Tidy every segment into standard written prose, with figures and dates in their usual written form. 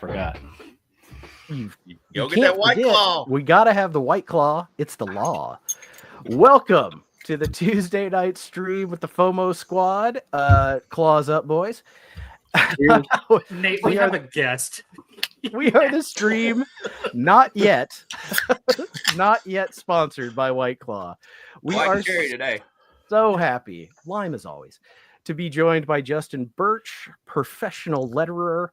forgot. You Go get can't that White forget, Claw. We got to have the White Claw. It's the law. Welcome to the Tuesday night stream with the FOMO squad. Claws up, boys. Nate, we are the guest. We are the stream, not yet sponsored by White Claw. We White are cherry today. so happy, lime as always, to be joined by Justin Birch, professional letterer,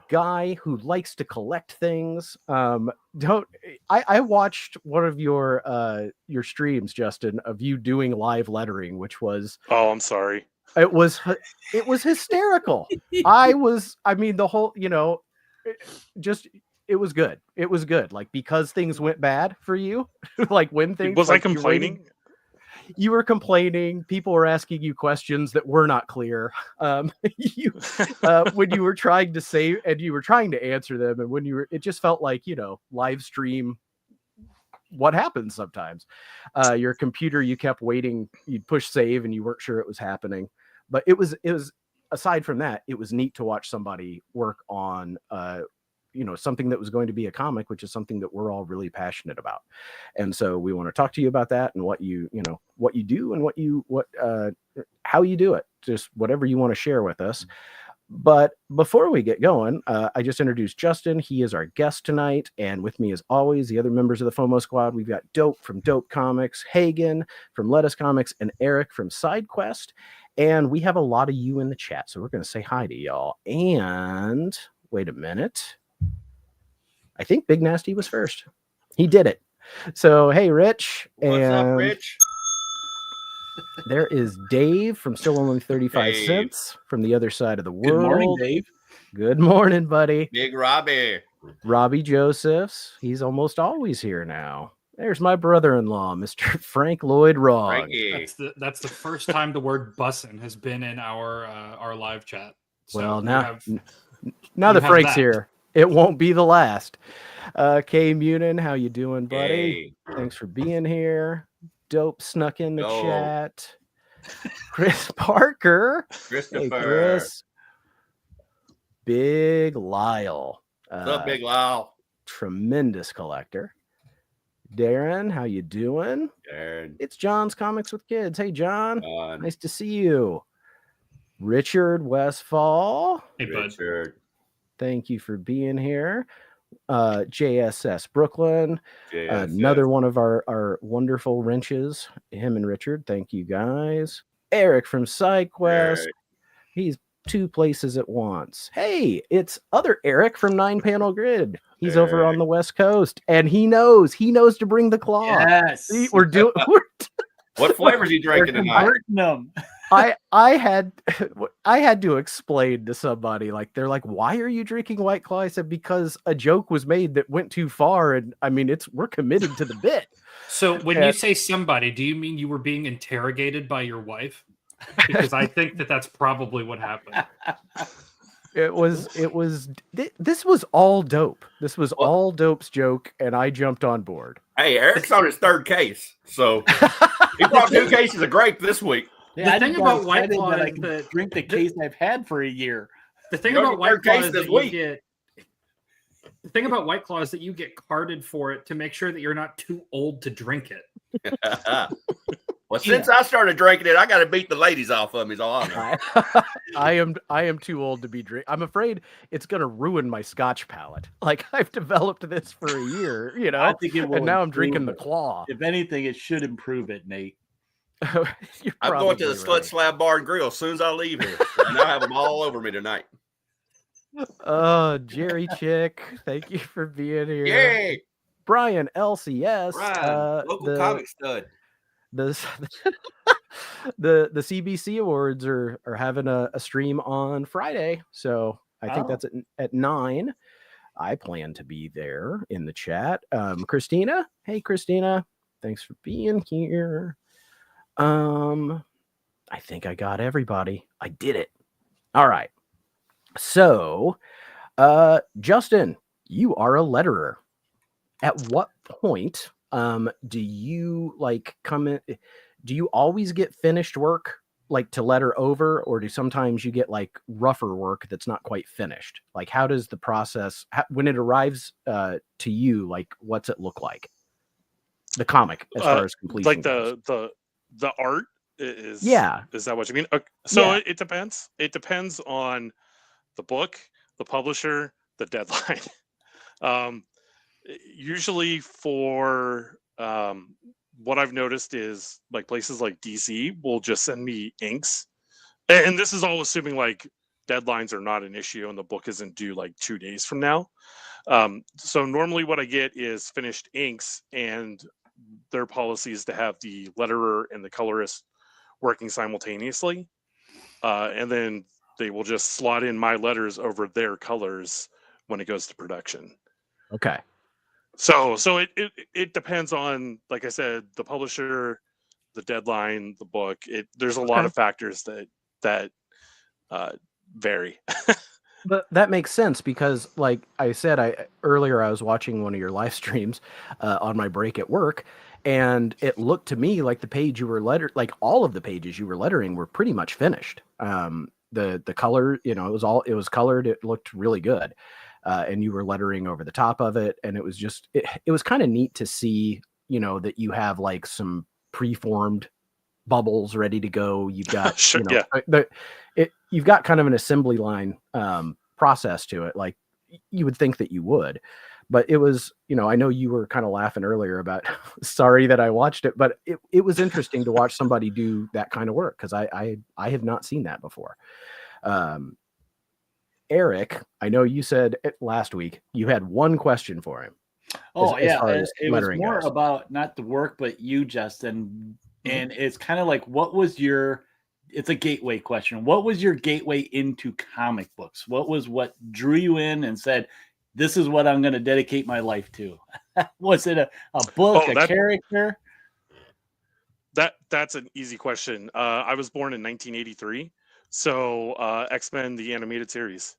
guy who likes to collect things. I watched one of your streams, Justin, of you doing live lettering, which was I'm sorry. It was hysterical. I mean, the whole, it was good. It was good. Like, because things went bad for you, like when things Was like, I complaining? You were complaining. People were asking you questions that were not clear. When you were trying to say, and you were trying to answer them, and it just felt like, live stream. What happens sometimes? Your computer, you kept waiting. You'd push save, and you weren't sure it was happening. But it was. Aside from that, it was neat to watch somebody work on something that was going to be a comic, which is something that we're all really passionate about. And so we want to talk to you about that and what you do and how you do it, just whatever you want to share with us. But before we get going, I just introduced Justin. He is our guest tonight. And with me, as always, the other members of the FOMO squad. We've got Dope from Dope Comics, Hagen from Lettuce Comics, and Eric from SideQuest. And we have a lot of you in the chat. So we're going to say hi to y'all. And wait a minute. I think Big Nasty was first. He did it. So, hey, Rich. What's up, Rich? There is Dave from Still Only 35 Cents from the other side of the world. Good morning, Dave. Good morning, buddy. Big Robbie. Robbie Josephs. He's almost always here now. There's my brother-in-law, Mr. Frank Lloyd Rogg. That's the first time the word bussin' has been in our live chat. So well, now that Frank's here, it won't be the last. Kay Munin, how you doing, buddy? Hey. Thanks for being here. Dope snuck in the chat. Chris Parker. Christopher. Hey, Chris. Big Lyle. What's up, Big Lyle? Tremendous collector. Darren, how you doing? Darren. It's John's Comics with Kids. Hey, John. Nice to see you. Richard Westfall. Hey, bud. Richard. Thank you for being here. JSS Brooklyn. JSS. Another one of our wonderful wrenches. Him and Richard. Thank you, guys. Eric from SideQuest. Eric. He's two places at once. Hey, it's other Eric from 9-Panel Grid. He's over on the West Coast, and he knows to bring the claw. Yes. See, we're doing. What flavor is he drinking tonight? Them. I had to explain to somebody, like, they're like, why are you drinking White Claw? I said, because a joke was made that went too far, and I mean, we're committed to the bit. So when you say somebody, do you mean you were being interrogated by your wife? Because I think that's probably what happened. This was all Dope. This was all Dope's joke, and I jumped on board. Hey, Eric's on his third case, so he brought 2 cases of grape this week. Yeah, the thing about White Claw that I is can that drink the case I've had for a year. The thing You're about on White your Claw case is this that week. the thing about White Claw is that you get carded for it to make sure that you're not too old to drink it. Well, since I started drinking it, I got to beat the ladies off of me. Is all I know. I am too old to be drink. I'm afraid it's going to ruin my Scotch palate. Like, I've developed this for a year, I think it will, and now I'm drinking the Claw. If anything, it should improve it, Nate. I'm going to the Slut Slab Bar and Grill as soon as I leave here, and I have them all over me tonight. Jerry Chick, thank you for being here. Yay! Brian LCS, Brian, local comic stud. The CBC Awards are having a stream on Friday, so I think that's at 9. I plan to be there in the chat. Christina, hey Christina, thanks for being here. I think I got everybody. I did it. All right. So, Justin, you are a letterer. At what point do you come in? Do you always get finished work like to letter over, or do sometimes you get like rougher work that's not quite finished? Like, how does the process when it arrives to you? Like, what's it look like? The comic, as far as completion like goes. the art is. Yeah. Is that what you mean? Okay. So Yeah. it depends. It depends on the book, the publisher, the deadline. um, Usually for what I've noticed is like places like DC will just send me inks, and this is all assuming like deadlines are not an issue and the book isn't due like 2 days from now. So normally what I get is finished inks, and their policy is to have the letterer and the colorist working simultaneously, and then they will just slot in my letters over their colors when it goes to production. Okay. So it depends on, like I said, the publisher, the deadline, the book. There's a lot of factors that vary. But that makes sense because, like I said, earlier I was watching one of your live streams on my break at work, and it looked to me like the page you were like all of the pages you were lettering were pretty much finished. The color, it was colored. It looked really good. And you were lettering over the top of it, and it was just it was kind of neat to see, that you have like some preformed bubbles ready to go. You've got Sure, you've got kind of an assembly line process to it, like you would think that you would. But it was, I know you were kind of laughing earlier about sorry that I watched it, but it was interesting to watch somebody do that kind of work, because I have not seen that before. Eric, I know you said last week you had one question for him. Oh, as far as it was lettering more goes. about not the work, but you, Justin. Mm-hmm. And it's kind of like, it's a gateway question. What was your gateway into comic books? What drew you in and said, this is what I'm going to dedicate my life to? Was it a book, a character? That's an easy question. I was born in 1983. So X-Men, the animated series.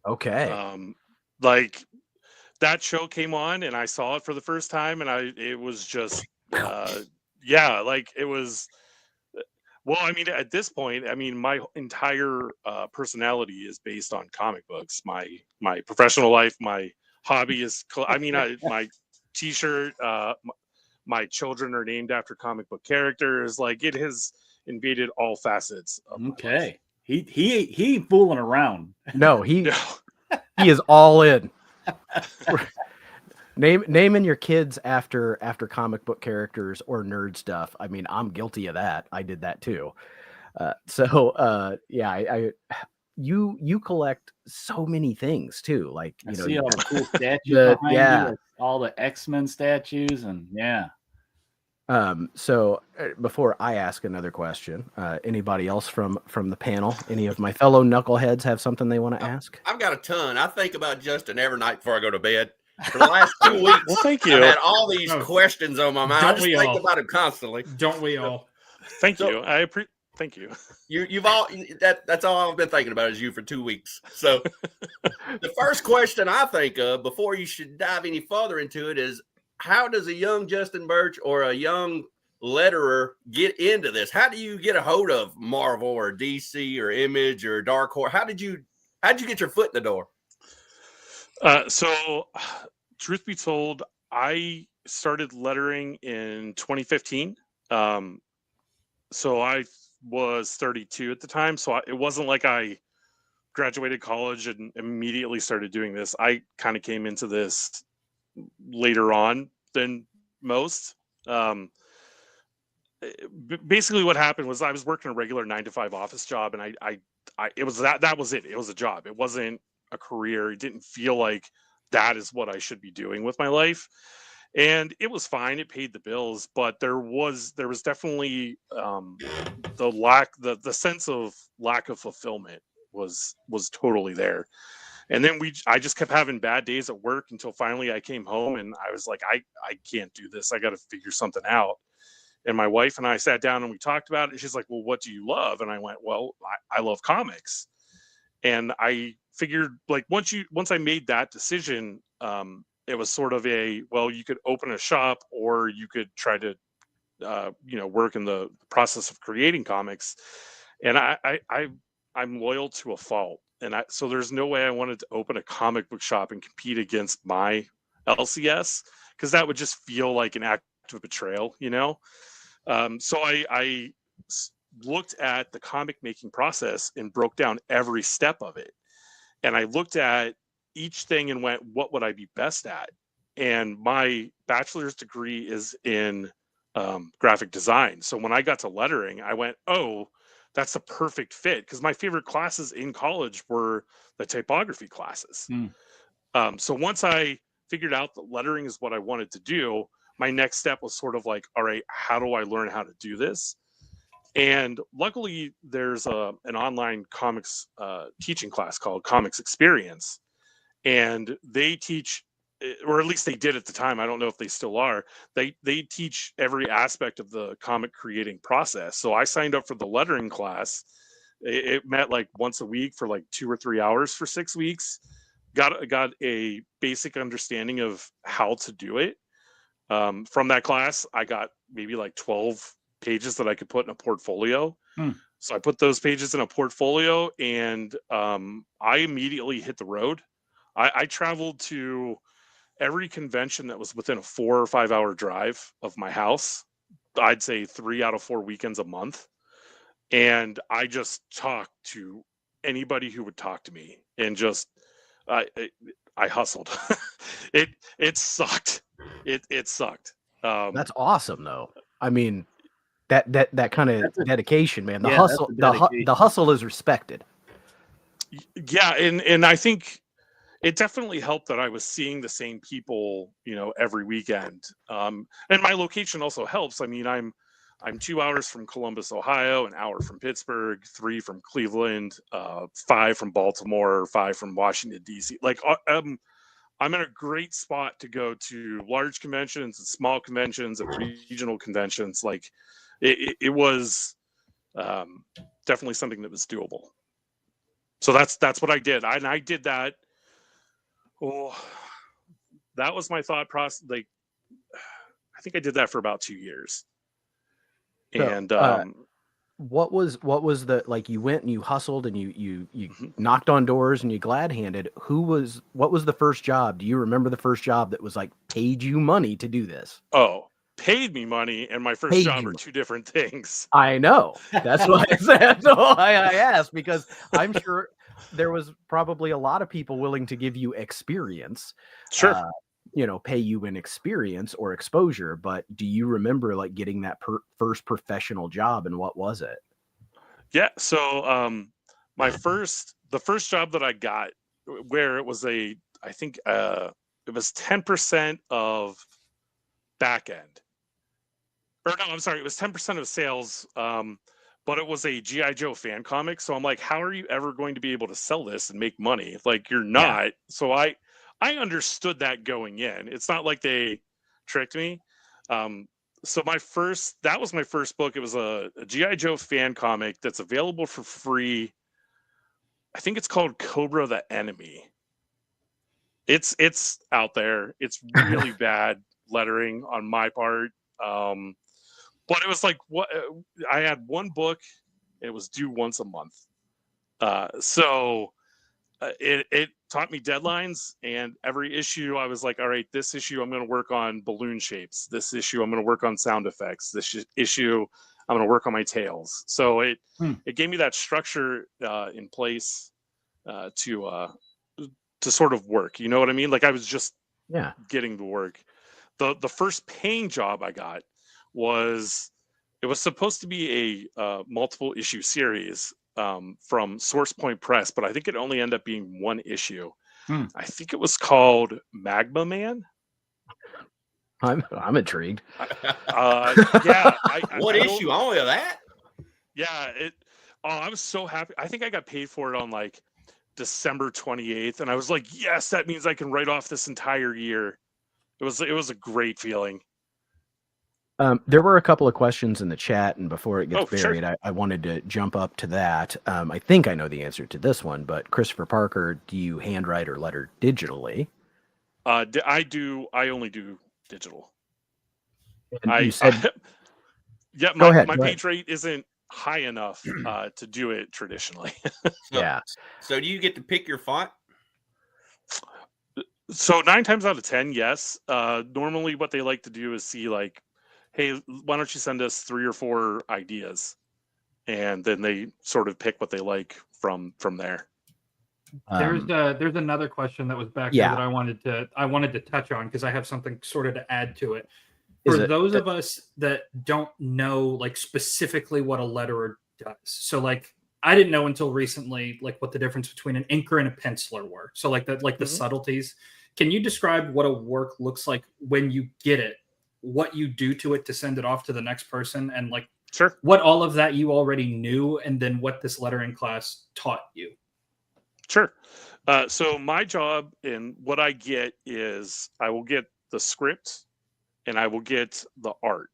Okay. Like that show came on and I saw it for the first time, and it was just like it was. Well, I mean, at this point, my entire personality is based on comic books. My professional life, my hobby is. My T-shirt, my children are named after comic book characters. Like, it has invaded all facets of my life. He ain't fooling around. No, he is all in. Naming your kids after comic book characters or nerd stuff. I mean, I'm guilty of that. I did that too. You collect so many things too. Like, I see all the cool statues behind you, like all the X-Men statues, and So before I ask another question, anybody else from the panel, any of my fellow knuckleheads have something they want to ask? I've got a ton. I think about Justin every night before I go to bed. For the last 2 weeks, well, thank you. I've had all these questions on my mind. I just think about him constantly. Don't we all? Thank you. Thank you. You've all that's all I've been thinking about is you for 2 weeks. So the first question I think of before you should dive any further into it is, how does a young Justin Birch or a young letterer get into this? How do you get a hold of Marvel or DC or Image or Dark Horse? How'd you get your foot in the door? So, truth be told, I started lettering in 2015. So I was 32 at the time. So it wasn't like I graduated college and immediately started doing this. I kind of came into this later on than most. Basically what happened was I was working a regular 9-to-5 office job, and it was that was it. It was a job. It wasn't a career. It didn't feel like that is what I should be doing with my life. And it was fine. It paid the bills, but there was definitely the sense of lack of fulfillment was totally there. And then I just kept having bad days at work until finally I came home and I was like, I can't do this. I got to figure something out. And my wife and I sat down and we talked about it. She's like, well, what do you love? And I went, well, I love comics. And I figured, like, once I made that decision, it was sort of you could open a shop, or you could try to work in the process of creating comics, and I'm loyal to a fault, and so there's no way I wanted to open a comic book shop and compete against my LCS, because that would just feel like an act of betrayal, So I looked at the comic making process and broke down every step of it, and I looked at each thing and went, what would I be best at? And my bachelor's degree is in graphic design. So when I got to lettering, I went, oh, that's a perfect fit, because my favorite classes in college were the typography classes. So once I figured out that lettering is what I wanted to do, my next step was sort of like, all right, how do I learn how to do this? And luckily, there's an online comics teaching class called Comics Experience, and they teach, or at least they did at the time, I don't know if they still are, they teach every aspect of the comic creating process. So I signed up for the lettering class. It met like once a week for like 2 or 3 hours for 6 weeks. Got a basic understanding of how to do it. From that class, I got maybe like 12 pages that I could put in a portfolio. So I put those pages in a portfolio, and I immediately hit the road. I traveled to every convention that was within a 4 or 5 hour drive of my house. I'd say 3 out of 4 weekends a month. And I just talked to anybody who would talk to me, and just, I hustled. It sucked. It sucked. That's awesome, though. I mean, that kind of dedication, man. The Yeah, hustle, that's a dedication. the hustle is respected. Yeah, and I think it definitely helped that I was seeing the same people, every weekend. And my location also helps. I mean, I'm 2 hours from Columbus, Ohio, an hour from Pittsburgh, 3 from Cleveland, 5 from Baltimore, 5 from Washington, D.C. Like, I'm in a great spot to go to large conventions and small conventions and regional conventions. Like, it was definitely something that was doable. So that's what I did. I did that. Oh, that was my thought process. Like, I think I did that for about 2 years. And what was the, like, you went and you hustled and you knocked on doors and you glad handed. What was the first job? Do you remember the first job that was like paid you money to do this? Oh, paid me money and my first job are two different things. I know. That's what I said. So I asked, because I'm sure there was probably a lot of people willing to give you experience. Sure. Pay you in experience or exposure. But do you remember like getting that first professional job, and what was it? Yeah. So the first job that I got, where it was I think it was 10% of back end. Or no, I'm sorry, it was 10% of sales. But it was a G.I. Joe fan comic. So I'm like, how are you ever going to be able to sell this and make money? Like, you're not. Yeah. So I understood that going in. It's not like they tricked me. So that was my first book. It was a G.I. Joe fan comic that's available for free. I think it's called Cobra the Enemy. It's out there. It's really bad lettering on my part. But it was like, what I had one book, it was due once a month. So it taught me deadlines, and every issue I was like, all right, this issue I'm going to work on balloon shapes. This issue I'm going to work on sound effects. This issue I'm going to work on my tails. So it gave me that structure in place to sort of work. You know what I mean? Like, I was just getting the work. The first paying job I got was supposed to be a multiple issue series from Source Point Press, but I think it only ended up being one issue. I think it was called Magma Man. I'm intrigued. Yeah. What issue? Only of that? Yeah. I was so happy. I think I got paid for it on like December 28th, and I was like, yes, that means I can write off this entire year. It was a great feeling. There were a couple of questions in the chat, and before it gets buried, sure. I wanted to jump up to that. I think I know the answer to this one, but Christopher Parker, do you handwrite or letter digitally? I do. I only do digital. You said Yeah, Go ahead. my Go ahead. page rate isn't high enough to do it traditionally. Yeah. So do you get to pick your font? So 9 times out of 10, yes. Normally what they like to do is see like, hey, why don't you send us 3 or 4 ideas? And then they sort of pick what they like from there. There's another question that was back there that I wanted to touch on because I have something sort of to add to it. For those of us that don't know like specifically what a letterer does, so like I didn't know until recently like what the difference between an inker and a penciler were. So like the subtleties. Can you describe what a work looks like when you get it, what you do to it to send it off to the next person, and like Sure. what all of that you already knew, and then what this lettering class taught you? Sure. So my job and what I get is I will get the script and I will get the art.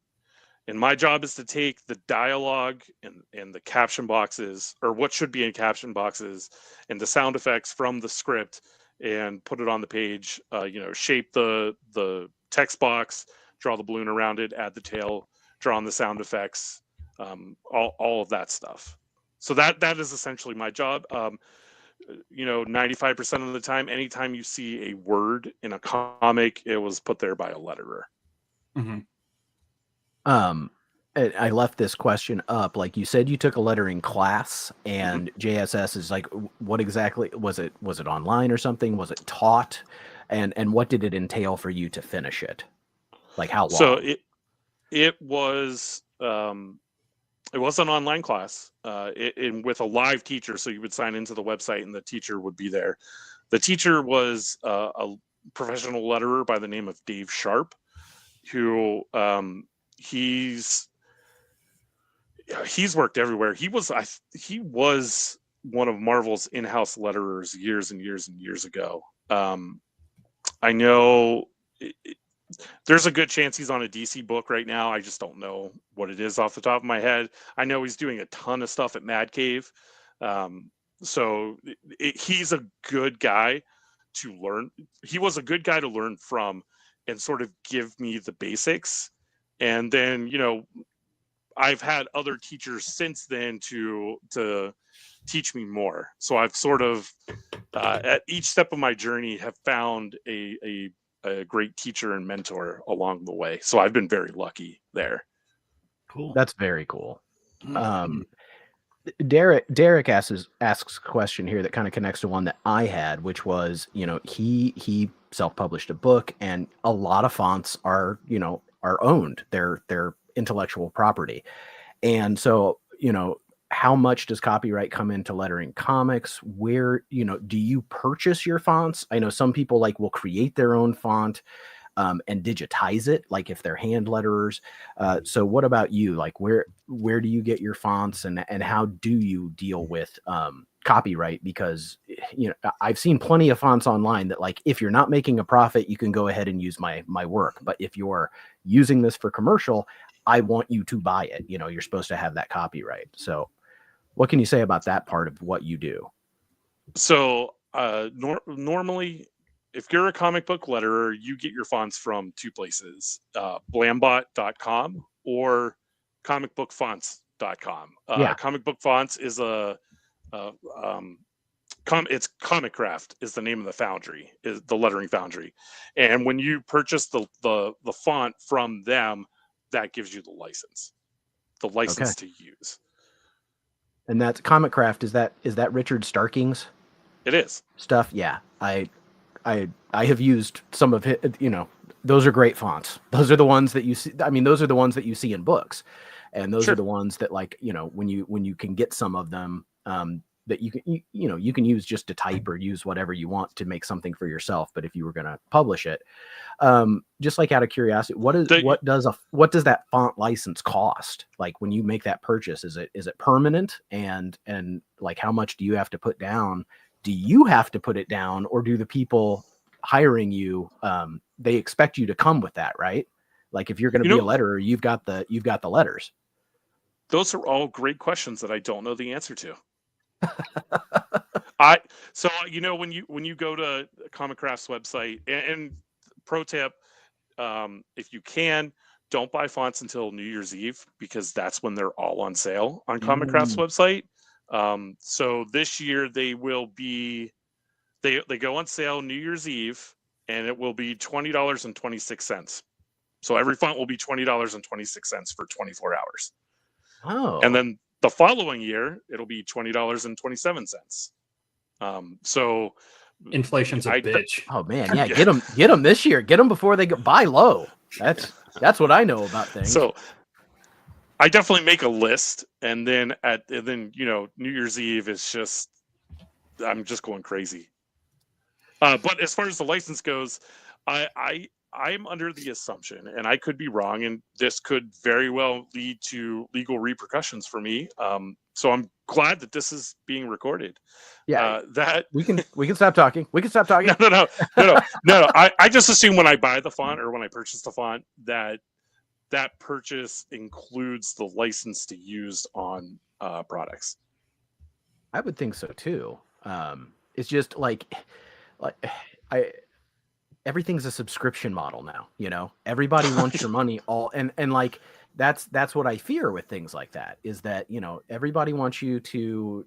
And my job is to take the dialogue and the caption boxes, or what should be in caption boxes, and the sound effects from the script and put it on the page, shape the text box, draw the balloon around it, add the tail, draw on the sound effects, all of that stuff. So that is essentially my job. 95% of the time, anytime you see a word in a comic, it was put there by a letterer. Mm-hmm. I left this question up. Like you said, you took a lettering class, and JSS is like, what exactly was it? Was it online or something? Was it taught? And what did it entail for you to finish it? Like how long? So it was an online class, with a live teacher. So you would sign into the website, and the teacher would be there. The teacher was a professional letterer by the name of Dave Sharp, who he's worked everywhere. He was one of Marvel's in-house letterers years and years and years ago. I know there's a good chance he's on a DC book right now. I just don't know what it is off the top of my head. I know he's doing a ton of stuff at Mad Cave. So he's a good guy to learn. He was a good guy to learn from and sort of give me the basics. And then, I've had other teachers since then to teach me more. So I've sort of, at each step of my journey, have found a great teacher and mentor along the way. So I've been very lucky there. Cool. That's very cool. Derek asks a question here that kind of connects to one that I had, which was, he self-published a book, and a lot of fonts are owned. They're intellectual property. And so, how much does copyright come into lettering comics? Where, do you purchase your fonts? I know some people will create their own font and digitize it, like if they're hand letterers. So what about you? Like where do you get your fonts, and how do you deal with copyright? Because I've seen plenty of fonts online that if you're not making a profit, you can go ahead and use my work. But if you're using this for commercial, I want you to buy it. You're supposed to have that copyright. So what can you say about that part of what you do? So normally, if you're a comic book letterer, you get your fonts from 2 places, blambot.com or comicbookfonts.com. Comic Book Fonts is it's Comic Craft is the name of the foundry, is the lettering foundry. And when you purchase the font from them, that gives you the license to use. And that's Comic Craft. Is that Richard Starking's? It is stuff. Yeah. I have used some of it. Those are great fonts. Those are the ones that you see. I mean, those are the ones that you see in books, and those are the ones that when you can get some of them, that you can use just to type or use whatever you want to make something for yourself. But if you were going to publish it, just out of curiosity, what does that font license cost? Like when you make that purchase, is it permanent? And how much do you have to put down? Do you have to put it down, or do the people hiring you, they expect you to come with that, right? Like if you're going to be a letterer, you've got the letters. Those are all great questions that I don't know the answer to. When you go to Comic Craft's website, and pro tip, if you can, don't buy fonts until New Year's Eve, because that's when they're all on sale on Comic Craft's website. So this year they will be, they go on sale New Year's Eve, and it will be $20.26. So every font will be $20.26 for 24 hours. Oh. And then the following year, it'll be $20.27. So inflation's a bitch. Oh man, yeah, get them this year. Get them before they buy low. That's what I know about things. So I definitely make a list, and then New Year's Eve is just, I'm just going crazy. But as far as the license goes, I'm under the assumption, and I could be wrong, and this could very well lead to legal repercussions for me. So I'm glad that this is being recorded. Yeah, that we can stop talking. We can stop talking. No. I just assume when I buy the font, or when I purchase the font, that purchase includes the license to use on products. I would think so too. It's just like everything's a subscription model now, you know. Everybody wants your money all, and like that's what I fear with things like that, is that, you know, everybody wants you to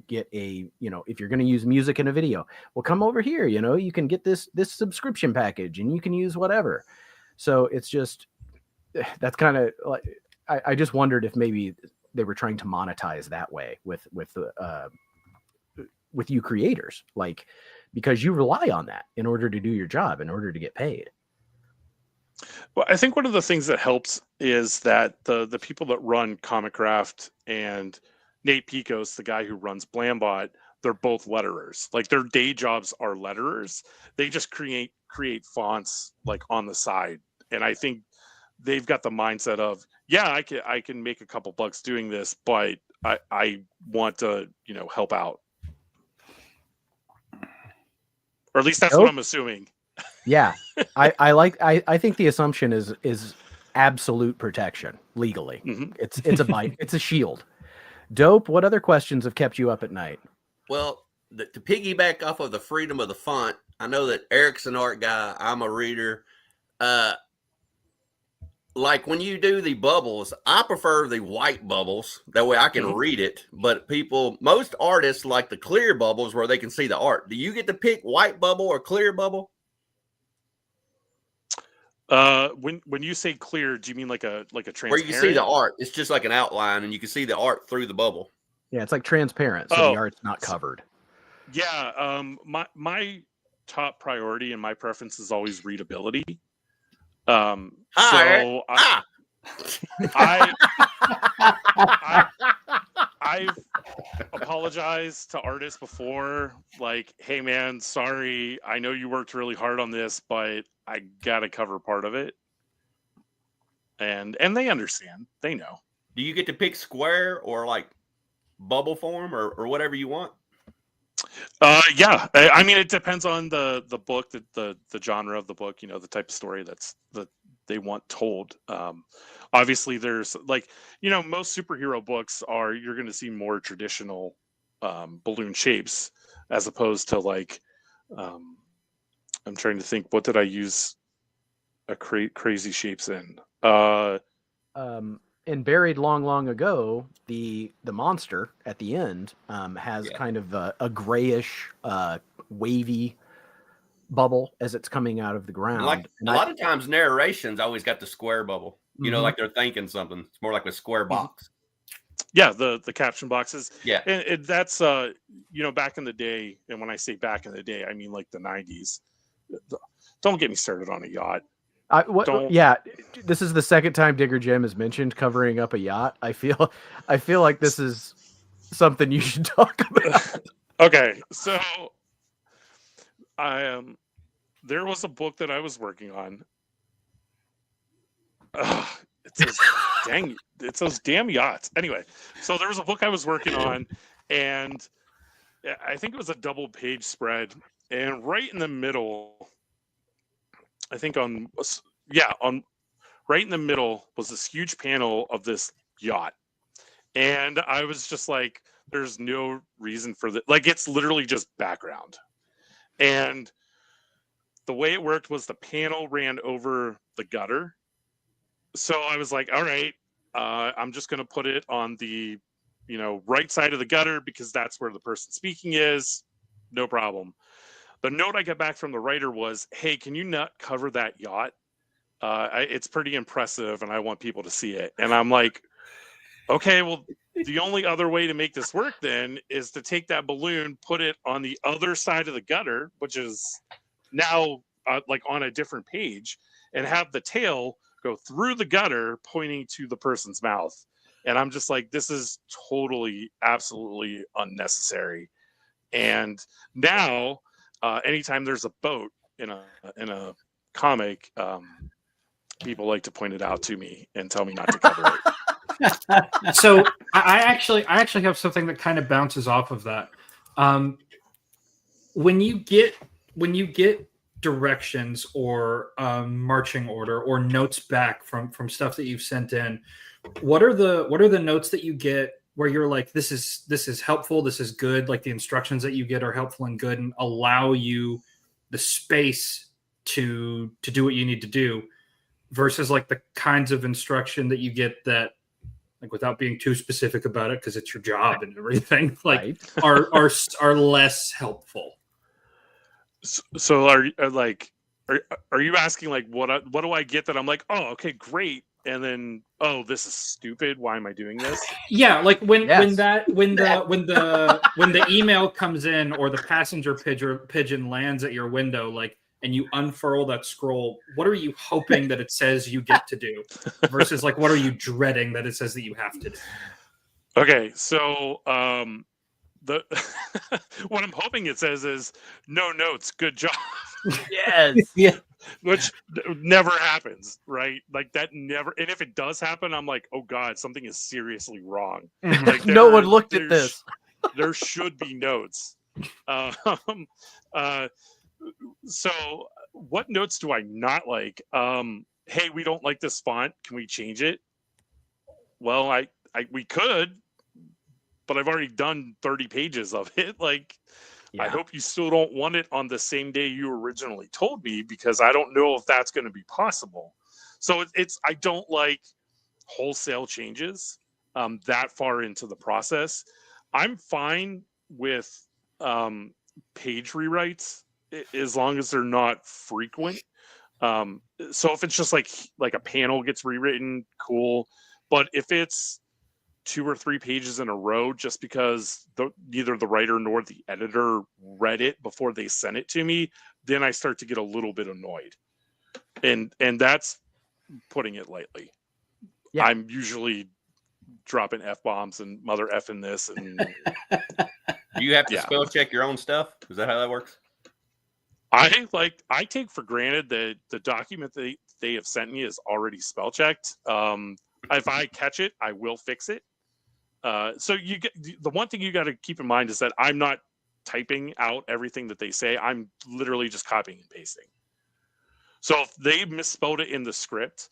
get a, you know, if you're going to use music in a video, well, come over here, you know, you can get this subscription package and you can use whatever. So it's just, that's kind of like, I just wondered if maybe they were trying to monetize that way with you creators, like, because you rely on that in order to do your job, in order to get paid. Well, I think one of the things that helps is that the people that run Comic Craft, and Nate Picos, the guy who runs Blambot, they're both letterers. Like, their day jobs are letterers. They just create fonts like on the side. And I think they've got the mindset of, yeah, I can make a couple bucks doing this, but I want to, you know, help out. Or at least that's what I'm assuming. Yeah, I think the assumption is absolute protection legally. Mm-hmm. It's a shield. Dope. What other questions have kept you up at night? Well, to piggyback off of the freedom of the font, I know that Eric's an art guy. I'm a reader. Like when you do the bubbles, I prefer the white bubbles. That way I can read it. But most artists like the clear bubbles where they can see the art. Do you get to pick white bubble or clear bubble? When you say clear, do you mean like a transparent? Where you can see the art. It's just like an outline, and you can see the art through the bubble. Yeah, it's like transparent, so the art's not covered. Yeah, my top priority and my preference is always readability. I've apologized to artists before, like, hey man, sorry, I know you worked really hard on this, but I gotta cover part of it. And they understand, they know. Do you get to pick square or like bubble form or whatever you want? Yeah, I mean, it depends on the book, the genre of the book, you know, the type of story that they want told. Obviously there's, like, you know, most superhero books you're going to see more traditional balloon shapes, as opposed to, like, I'm trying to think, what did I use a crazy shapes in? And Buried Long Ago, the monster at the end has kind of a grayish, wavy bubble as it's coming out of the ground. Like a lot of times, narrations always got the square bubble. You know, like they're thinking something. It's more like a square box. Yeah, the caption boxes. Yeah, and that's you know, back in the day. And when I say back in the day, I mean like the 90s. Don't get me started on a yacht. Yeah, this is the second time Digger Jim has mentioned covering up a yacht. I feel like this is something you should talk about. Okay, so there was a book that I was working on. It's those damn yachts. Anyway, so there was a book I was working on, and I think it was a double page spread, and right in the middle, I think right in the middle was this huge panel of this yacht. And I was just like, there's no reason for that. Like, it's literally just background. And the way it worked was the panel ran over the gutter. So I was like, all right, I'm just going to put it on the, right side of the gutter because that's where the person speaking is. No problem. The note I got back from the writer was, hey, can you not cover that yacht? It's pretty impressive and I want people to see it. And I'm like, okay, well, the only other way to make this work then is to take that balloon, put it on the other side of the gutter, which is now like on a different page, and have the tail go through the gutter pointing to the person's mouth. And I'm just like, this is totally, absolutely unnecessary. And now, anytime there's a boat in a comic, people like to point it out to me and tell me not to cover it. So I actually have something that kind of bounces off of that. When you get directions or marching order or notes back from stuff that you've sent in, what are the notes that you get where you're like, this is helpful, this is good, like the instructions that you get are helpful and good and allow you the space to do what you need to do, versus like the kinds of instruction that you get that, like, without being too specific about it because it's your job and everything, like right. are less helpful. So are you asking like what do I get that I'm like, oh, okay, great, and then, oh, this is stupid, why am I doing this? Yeah, like when the email comes in or the passenger pigeon lands at your window, like, and you unfurl that scroll, what are you hoping that it says you get to do versus like what are you dreading that it says that you have to do? Okay, so the what I'm hoping it says is no notes, good job. Yes. Yeah. Which never happens, right? Like that never. And if it does happen, I'm like, oh God, something is seriously wrong. Like no one looked at this. There should be notes. So what notes do I not like? Hey, we don't like this font. Can we change it? Well, we could, but I've already done 30 pages of it. Like, yeah. I hope you still don't want it on the same day you originally told me, because I don't know if that's going to be possible. So I don't like wholesale changes that far into the process. I'm fine with page rewrites as long as they're not frequent. So if it's just like a panel gets rewritten, cool. But if it's 2 or 3 pages in a row just because neither the writer nor the editor read it before they sent it to me, then I start to get a little bit annoyed. And that's putting it lightly. Yeah. I'm usually dropping F-bombs and mother effing this. And do you have to spell check your own stuff? Is that how that works? I take for granted that the document they have sent me is already spell checked. If I catch it, I will fix it. So you get the one thing you got to keep in mind is that I'm not typing out everything that they say. I'm literally just copying and pasting. So if they misspelled it in the script,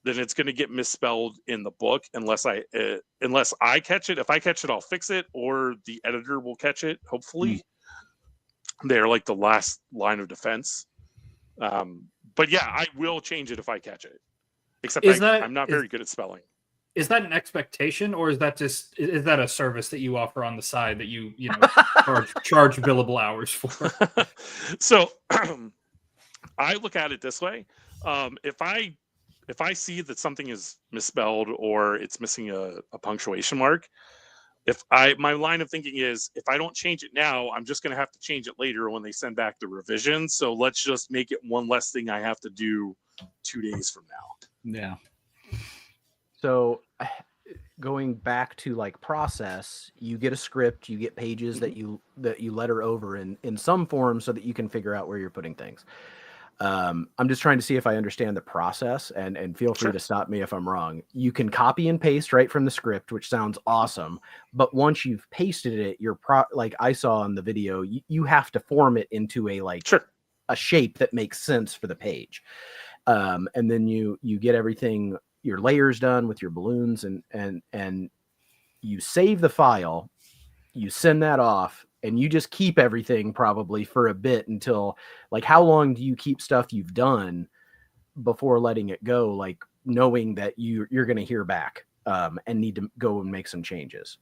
then it's going to get misspelled in the book unless I catch it. If I catch it, I'll fix it, or the editor will catch it. Hopefully, they're like the last line of defense. But yeah, I will change it if I catch it. Except I'm not very good at spelling. Is that an expectation, or is that a service that you offer on the side that you charge billable hours for? So I look at it this way. If I see that something is misspelled or it's missing a punctuation mark, my line of thinking is, if I don't change it now, I'm just going to have to change it later when they send back the revision. So let's just make it one less thing I have to do 2 days from now. Yeah. So going back to like process, you get a script, you get pages that you letter over in some form so that you can figure out where you're putting things. I'm just trying to see if I understand the process, and feel free to stop me if I'm wrong. You can copy and paste right from the script, which sounds awesome. But once you've pasted it, like I saw in the video, you have to form it into a shape that makes sense for the page. And then you get everything, your layers done with your balloons, and you save the file, you send that off, and you just keep everything probably for a bit until, like, how long do you keep stuff you've done before letting it go? Like, knowing that you're going to hear back and need to go and make some changes.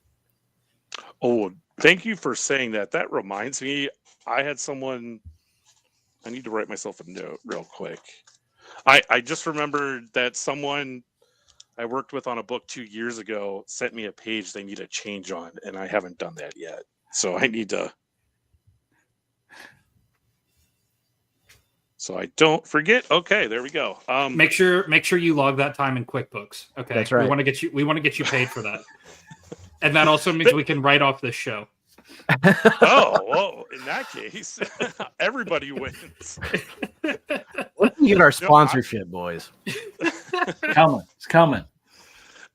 Oh, thank you for saying that. That reminds me, I had someone, I need to write myself a note real quick. I just remembered that someone I worked with on a book 2 years ago sent me a page they need a change on, and I haven't done that yet. So I need to, so I don't forget. Okay, there we go. Make sure you log that time in QuickBooks. Okay, that's right. We want to get you paid for that, and that also means we can write off this show. Oh, well, in that case, everybody wins. Let's get our sponsorship, boys. It's coming.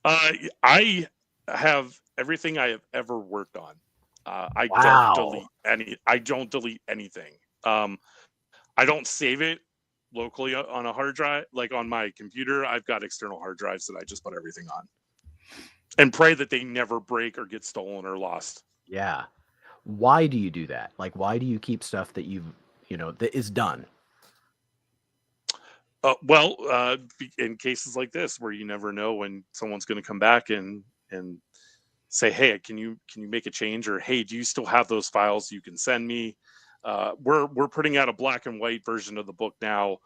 I have everything I have ever worked on. I don't delete anything. I don't save it locally on a hard drive. Like on my computer, I've got external hard drives that I just put everything on and pray that they never break or get stolen or lost. Yeah. Why do you do that? Like, why do you keep stuff that that is done? In cases like this where you never know when someone's going to come back and say, hey, can you make a change? Or, hey, do you still have those files you can send me? We're putting out a black and white version of the book now.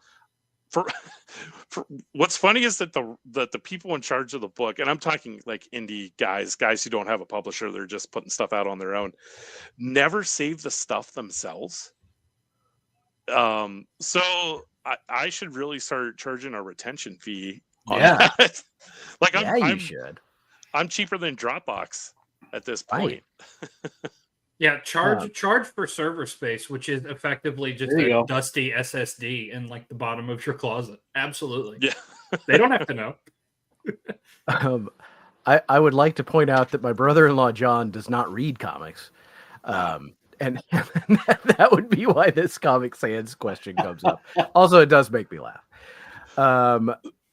For what's funny is that the people in charge of the book, and I'm talking like indie guys who don't have a publisher, they're just putting stuff out on their own, never save the stuff themselves. So I should really start charging a retention fee. Yeah. You should. I'm cheaper than Dropbox at this point. Right. Yeah, charge for server space, which is effectively just a dusty SSD in like the bottom of your closet. Absolutely. Yeah. They don't have to know. I would like to point out that my brother-in-law John does not read comics. And that would be why this Comic Sans question comes up. Also, it does make me laugh.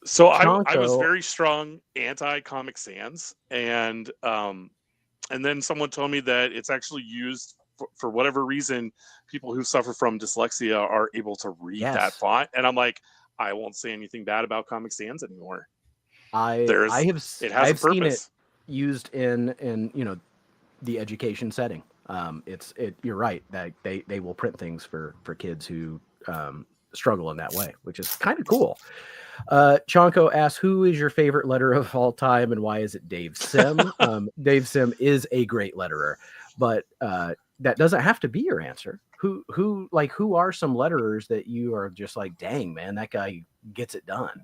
So I was very strong anti-Comic Sans, and then someone told me that it's actually used for whatever reason. People who suffer from dyslexia are able to read that font, and I'm like, I won't say anything bad about Comic Sans anymore. I've seen it used in the education setting. You're right that they will print things for kids who struggle in that way, which is kind of cool. Chonko asks, who is your favorite letterer of all time and why is it Dave Sim? Dave Sim is a great letterer, but that doesn't have to be your answer. Who are some letterers that you are just like, dang man, that guy gets it done?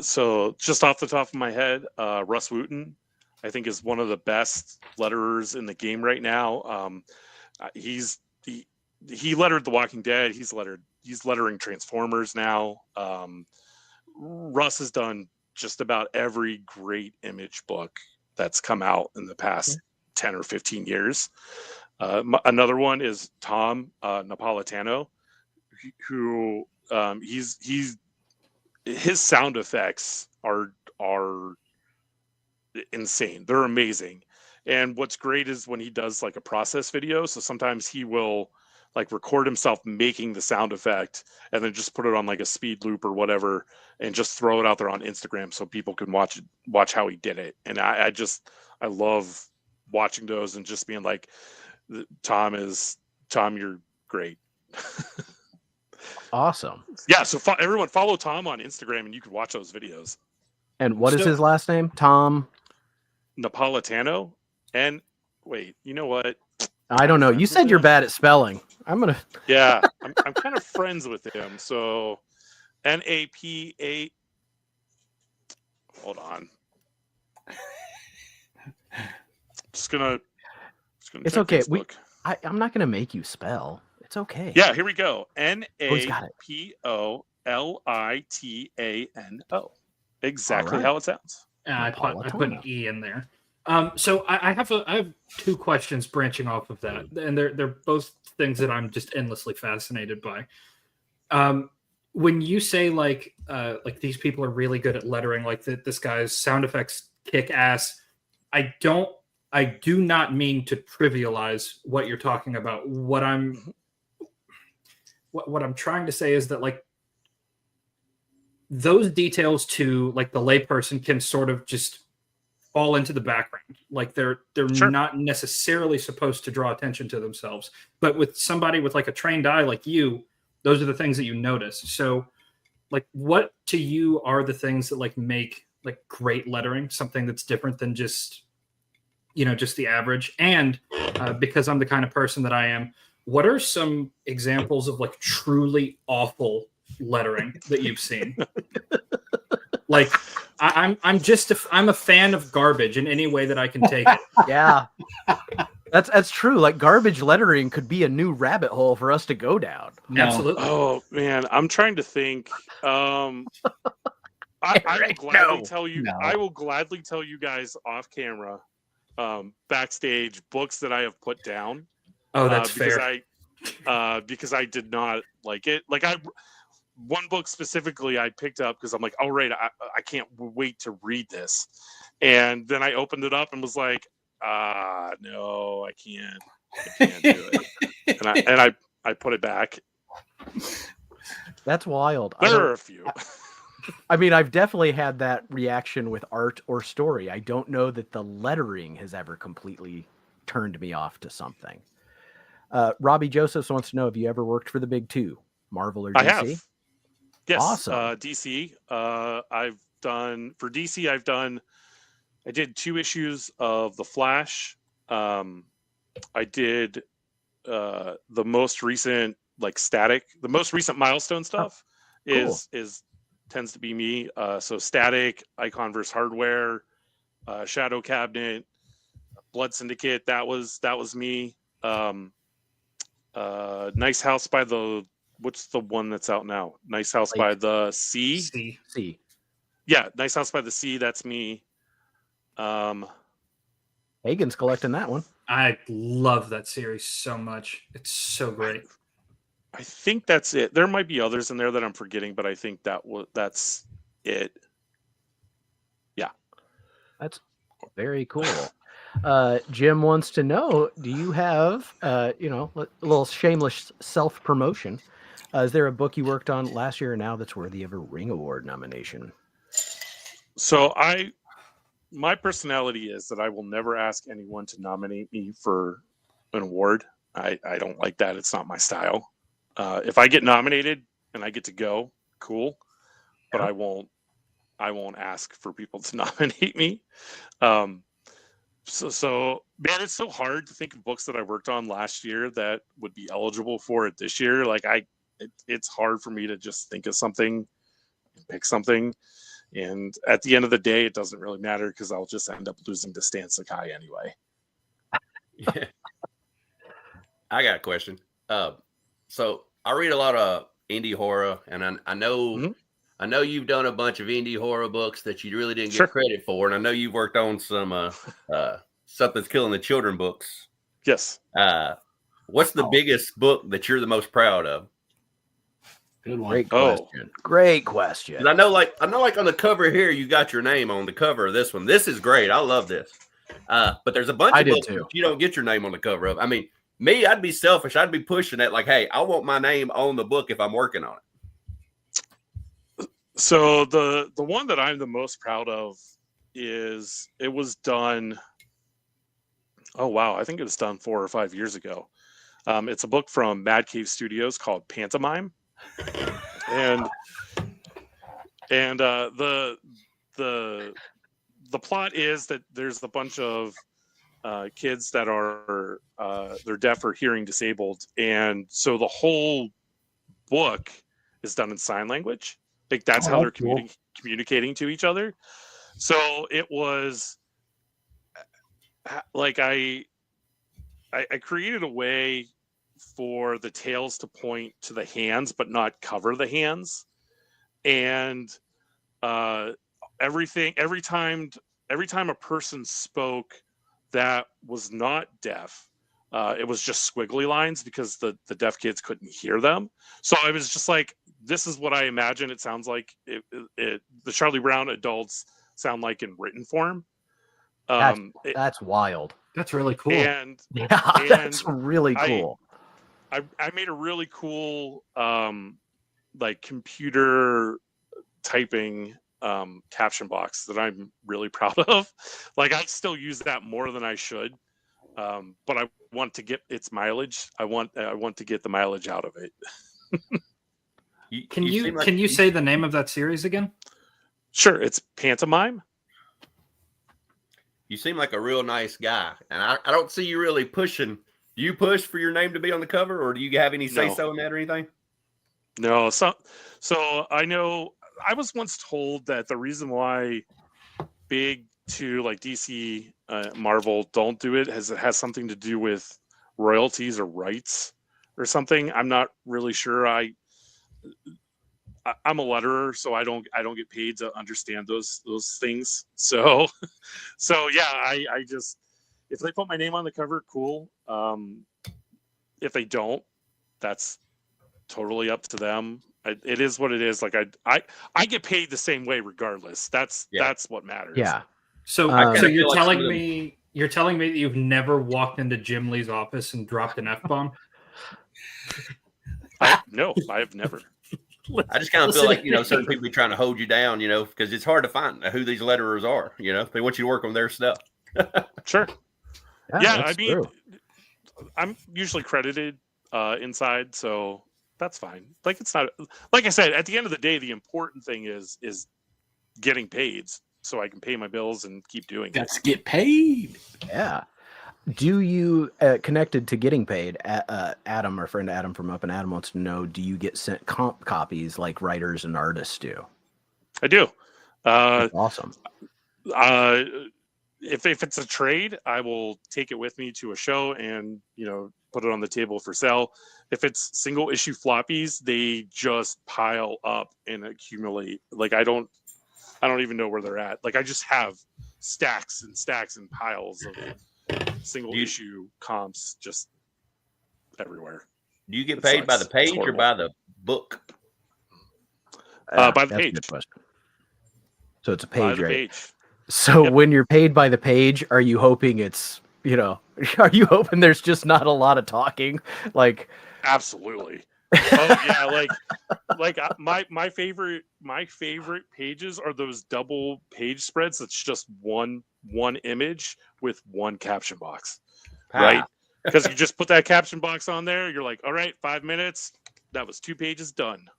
So just off the top of my head, Russ Wooten, I think, is one of the best letterers in the game right now. He lettered The Walking Dead. He's lettering Transformers now. Russ has done just about every great Image book that's come out in the past 10 or 15 years. Another one is Tom Napolitano, who his sound effects are insane. They're amazing. And what's great is when he does like a process video. So sometimes he will like record himself making the sound effect and then just put it on like a speed loop or whatever and just throw it out there on Instagram so people can watch how he did it. And I love watching those and just being like, Tom, you're great. Awesome. Yeah. So everyone follow Tom on Instagram and you can watch those videos. And what is his last name? Tom Napolitano. And wait, you know what? I don't know. You said you're bad at spelling. Yeah, I'm kind of friends with him. So NAPA. Hold on. Just gonna it's okay. I'm not gonna make you spell. It's okay. Yeah, here we go. NAPOLITANO. Exactly how it sounds. I put an E in there. So I have two questions branching off of that, and they're both things that I'm just endlessly fascinated by. When you say like these people are really good at lettering, like this guy's sound effects kick ass, I do not mean to trivialize what you're talking about. What I'm trying to say is that like those details to like the layperson can sort of just fall into the background. Like they're Sure. not necessarily supposed to draw attention to themselves. But with somebody with like a trained eye like you, those are the things that you notice. So like what to you are the things that like make like great lettering, something that's different than just, you know, just the average? And because I'm the kind of person that I am, what are some examples of like truly awful lettering that you've seen? Like I'm a fan of garbage in any way that I can take it. Yeah. That's true. Like garbage lettering could be a new rabbit hole for us to go down. No. Absolutely. Oh man, I'm trying to think. I will gladly tell you. No. I will gladly tell you guys off camera, backstage, books that I have put down. Oh, that's because fair. Because I did not like it. Like one book specifically I picked up because I'm like, oh right, I can't wait to read this, and then I opened it up and was like, no, I can't do it, and I put it back. That's wild. There are a few. I mean, I've definitely had that reaction with art or story. I don't know that the lettering has ever completely turned me off to something. Robbie Josephs wants to know, have you ever worked for the big two, Marvel or DC? I have. Yes. Awesome. DC. I've done for DC. I did 2 issues of The Flash. I did the most recent the most recent Milestone stuff tends to be me. So Static, Icon vs. Hardware, Shadow Cabinet, Blood Syndicate. That was me. Nice House by the, what's the one that's out now? Nice House by the Sea. Sea. Yeah, Nice House by the Sea. That's me. Hagen's collecting that one. I love that series so much. It's so great. I think that's it. There might be others in there that I'm forgetting, but I think that's it. Yeah. That's very cool. Jim wants to know, do you have, a little shameless self-promotion? Is there a book you worked on last year or now that's worthy of a Ring Award nomination? So my personality is that I will never ask anyone to nominate me for an award. I don't like that. It's not my style. If I get nominated and I get to go, cool. But I won't ask for people to nominate me. So man, it's so hard to think of books that I worked on last year that would be eligible for it this year. Like it's hard for me to just think of something, pick something. And at the end of the day, it doesn't really matter because I'll just end up losing to Stan Sakai anyway. Yeah. I got a question. So I read a lot of indie horror, and I know I know you've done a bunch of indie horror books that you really didn't get credit for, and I know you've worked on some Something's Killing the Children books. Yes. What's the biggest book that you're the most proud of? Good one. Great question. Great question. And I know like on the cover here, you got your name on the cover of this one. This is great. I love this. But there's a bunch of books that you don't get your name on the cover of. I mean, me, I'd be selfish. I'd be pushing that like, hey, I want my name on the book if I'm working on it. So the one that I'm the most proud of is it was done. Oh, wow. I think it was done 4 or 5 years ago. It's a book from Mad Cave Studios called Pantomime. And the plot is that there's a bunch of kids that are they're deaf or hearing disabled, and so the whole book is done in sign language. Like that's how they're communicating to each other. So it was like I created a way for the tails to point to the hands but not cover the hands, and every time a person spoke that was not deaf, it was just squiggly lines because the deaf kids couldn't hear them. So I was just like, this is what I imagine it sounds like the Charlie Brown adults sound like in written form. That's wild. That's really cool. And that's really cool. I made a really cool like computer typing caption box that I'm really proud of. Like, I still use that more than I should, but I want to get its mileage. I want to get the mileage out of it. Can you say the name of that series again? Sure, it's Pantomime. You seem like a real nice guy, and I don't see you really pushing. Do you push for your name to be on the cover, or do you have any say-so in that or anything? No, so I know I was once told that the reason why big two like DC, Marvel don't do it has something to do with royalties or rights or something. I'm not really sure. I'm a letterer, so I don't get paid to understand those things. So yeah, I just, if they put my name on the cover, cool. If they don't, that's totally up to them. It is what it is. Like I get paid the same way regardless. That's what matters. Yeah. So you're telling me that you've never walked into Jim Lee's office and dropped an F-bomb? No, I have never. I just kind of feel like, certain people be trying to hold you down, because it's hard to find who these letterers are. They want you to work on their stuff. Sure. Yeah, I mean, true. I'm usually credited inside, so that's fine. Like, it's not, like I said, at the end of the day, the important thing is getting paid so I can pay my bills and keep doing it. Let's get paid. Yeah. Do you, connected to getting paid, Adam, our friend Adam from Up and Adam wants to know, do you get sent comp copies like writers and artists do? I do. That's awesome. If it's a trade, I will take it with me to a show and, put it on the table for sale. If it's single issue floppies, they just pile up and accumulate. Like, I don't even know where they're at. Like, I just have stacks and stacks and piles of single issue comps just everywhere. Do you get paid by the page or by the book? By the That's a page. good question. So it's a page, By the right? page. So when you're paid by the page, are you hoping it's, are you hoping there's just not a lot of talking? Like, absolutely. Oh yeah, like my favorite pages are those double page spreads. That's just one image with one caption box, right? Because you just put that caption box on there. You're like, all right, 5 minutes. That was 2 pages done.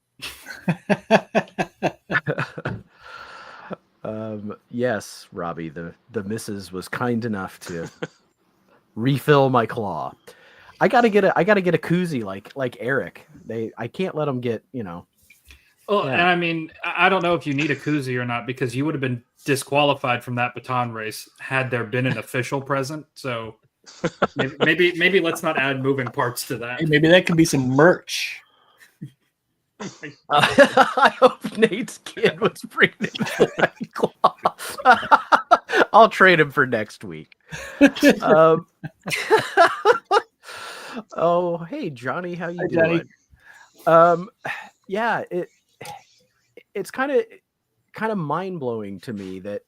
Yes, Robbie, the missus was kind enough to refill my claw. I gotta get a koozie like Eric. I can't let them get, Well, yeah. And I mean, I don't know if you need a koozie or not, because you would have been disqualified from that baton race had there been an official present. So maybe let's not add moving parts to that. Hey, maybe that could be some merch. I hope Nate's kid was bringing it. I'll trade him for next week. Oh, hey Johnny, how you doing? Johnny. Yeah, it's kind of mind blowing to me that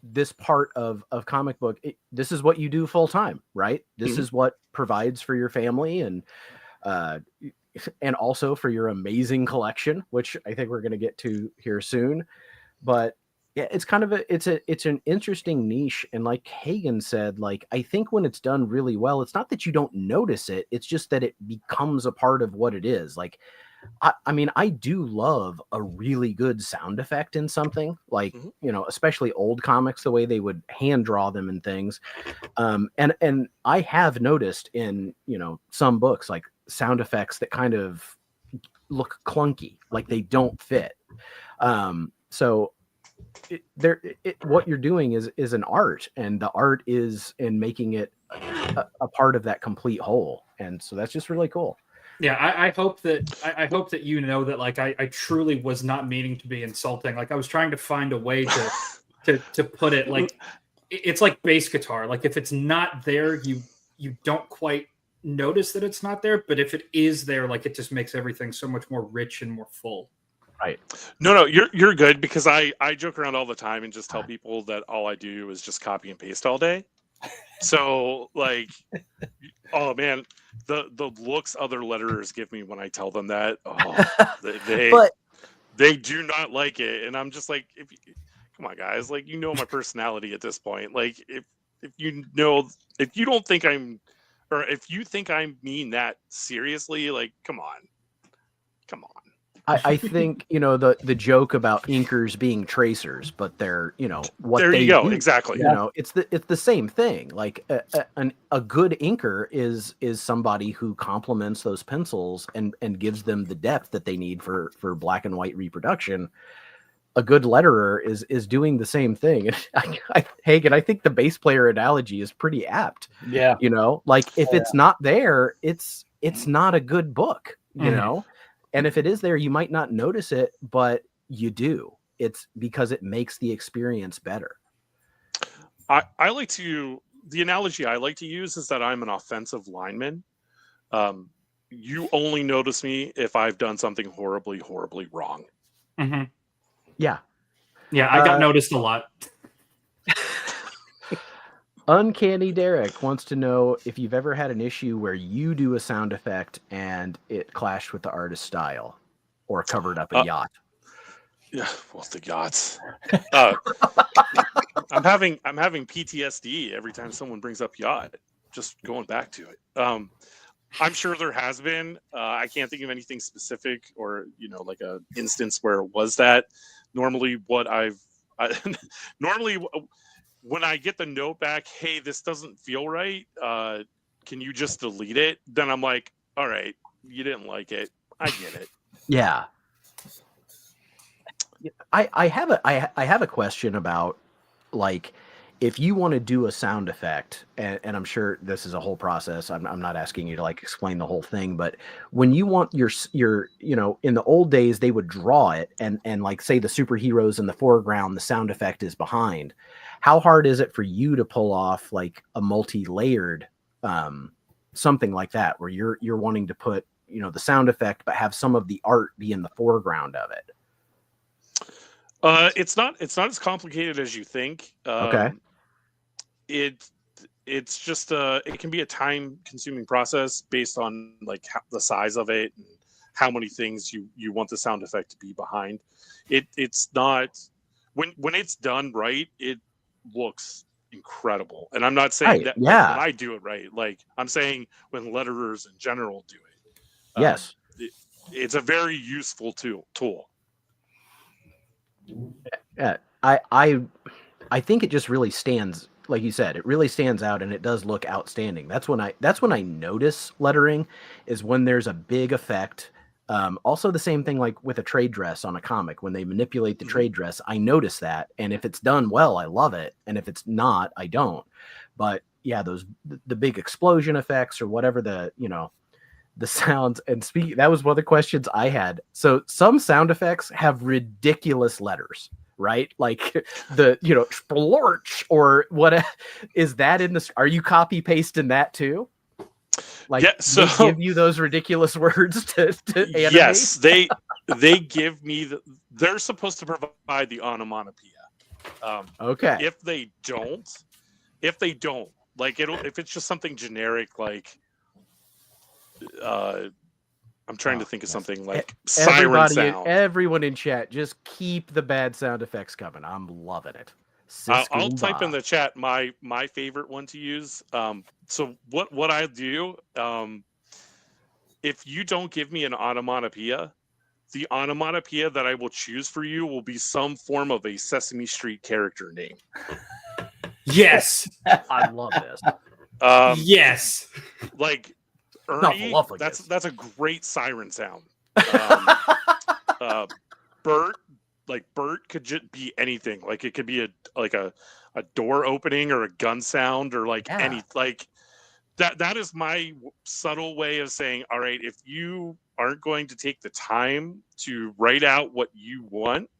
this part of comic book, this is what you do full time, right? This is what provides for your family and also for your amazing collection, which I think we're going to get to here soon. But yeah, it's kind of it's an interesting niche. And like Hagen said, like, I think when it's done really well, it's not that you don't notice it. It's just that it becomes a part of what it is. Like, I mean, I do love a really good sound effect in something, like, especially old comics, the way they would hand draw them and things. And I have noticed in, some books, like sound effects that kind of look clunky, like they don't fit. So what you're doing is an art, and the art is in making it a part of that complete whole. And so that's just really cool. Yeah, I hope that that like I truly was not meaning to be insulting. Like, I was trying to find a way to put it, like, it's like bass guitar. Like, if it's not there, you don't quite notice that it's not there. But if it is there, like, it just makes everything so much more rich and more full. Right. No, you're good, because I joke around all the time and just tell people that all I do is just copy and paste all day. So, like, oh man, the looks other letterers give me when I tell them that, they do not like it, and I'm just like, come on, guys, like, you know my personality at this point. Like, if you don't think I'm, or if you think I mean that seriously, like, come on. I think, the joke about inkers being tracers, but they're, what there they you go, do, exactly. it's the same thing. Like a good inker is somebody who complements those pencils and gives them the depth that they need for black and white reproduction. A good letterer is doing the same thing. Hagen, I think the bass player analogy is pretty apt. Yeah. Like if it's not there, it's not a good book, And if it is there, you might not notice it, but you do. It's because it makes the experience better. The analogy I like to use is that I'm an offensive lineman. You only notice me if I've done something horribly, horribly wrong. Mm-hmm. Yeah. Yeah, I got noticed a lot. Uncanny Derek wants to know if you've ever had an issue where you do a sound effect and it clashed with the artist's style or covered up a yacht. Yeah, well, the yachts. I'm having PTSD every time someone brings up yacht. Just going back to it. I'm sure there has been. I can't think of anything specific or like a instance where it was that. Normally, when I get the note back, hey, this doesn't feel right. Can you just delete it? Then I'm like, all right, you didn't like it. I get it. Yeah. I have a question about, like, if you want to do a sound effect, and I'm sure this is a whole process. I'm not asking you to like explain the whole thing, but when you want your in the old days they would draw it and like say the superheroes in the foreground, the sound effect is behind. How hard is it for you to pull off like a multi-layered something like that where you're wanting to put the sound effect but have some of the art be in the foreground of it? It's not as complicated as you think. Okay. It's just it can be a time consuming process based on like the size of it and how many things you want the sound effect to be behind. It's not when it's done right, it looks incredible. And I'm not saying that when I do it right. Like I'm saying when letterers in general do it. Yes. It's a very useful tool. Yeah, I think it just really stands, like you said, it really stands out and it does look outstanding. That's when I notice lettering, is when there's a big effect. Also the same thing like with a trade dress on a comic, when they manipulate the trade dress, I notice that. And if it's done well, I love it. And if it's not, I don't. But yeah, the big explosion effects or whatever the sounds, and that was one of the questions I had. So some sound effects have ridiculous letters, right? Like the splorch or what is that in the? Are you copy pasting that too? Like, yeah, so they give you those ridiculous words to animate? Yes, they give me they're supposed to provide the onomatopoeia. Okay. If they don't, like if it's just something generic, like I'm trying to think of something like siren sound. Everyone in chat, just keep the bad sound effects coming. I'm loving it. I'll type in the chat my favorite one to use. So what I do, if you don't give me an onomatopoeia, the onomatopoeia that I will choose for you will be some form of a Sesame Street character name. Yes, I love this. Yes, like Ernie. That's a great siren sound. Bert could just be anything. Like it could be a door opening or a gun sound or any like that. That is my subtle way of saying, all right, if you aren't going to take the time to write out what you want,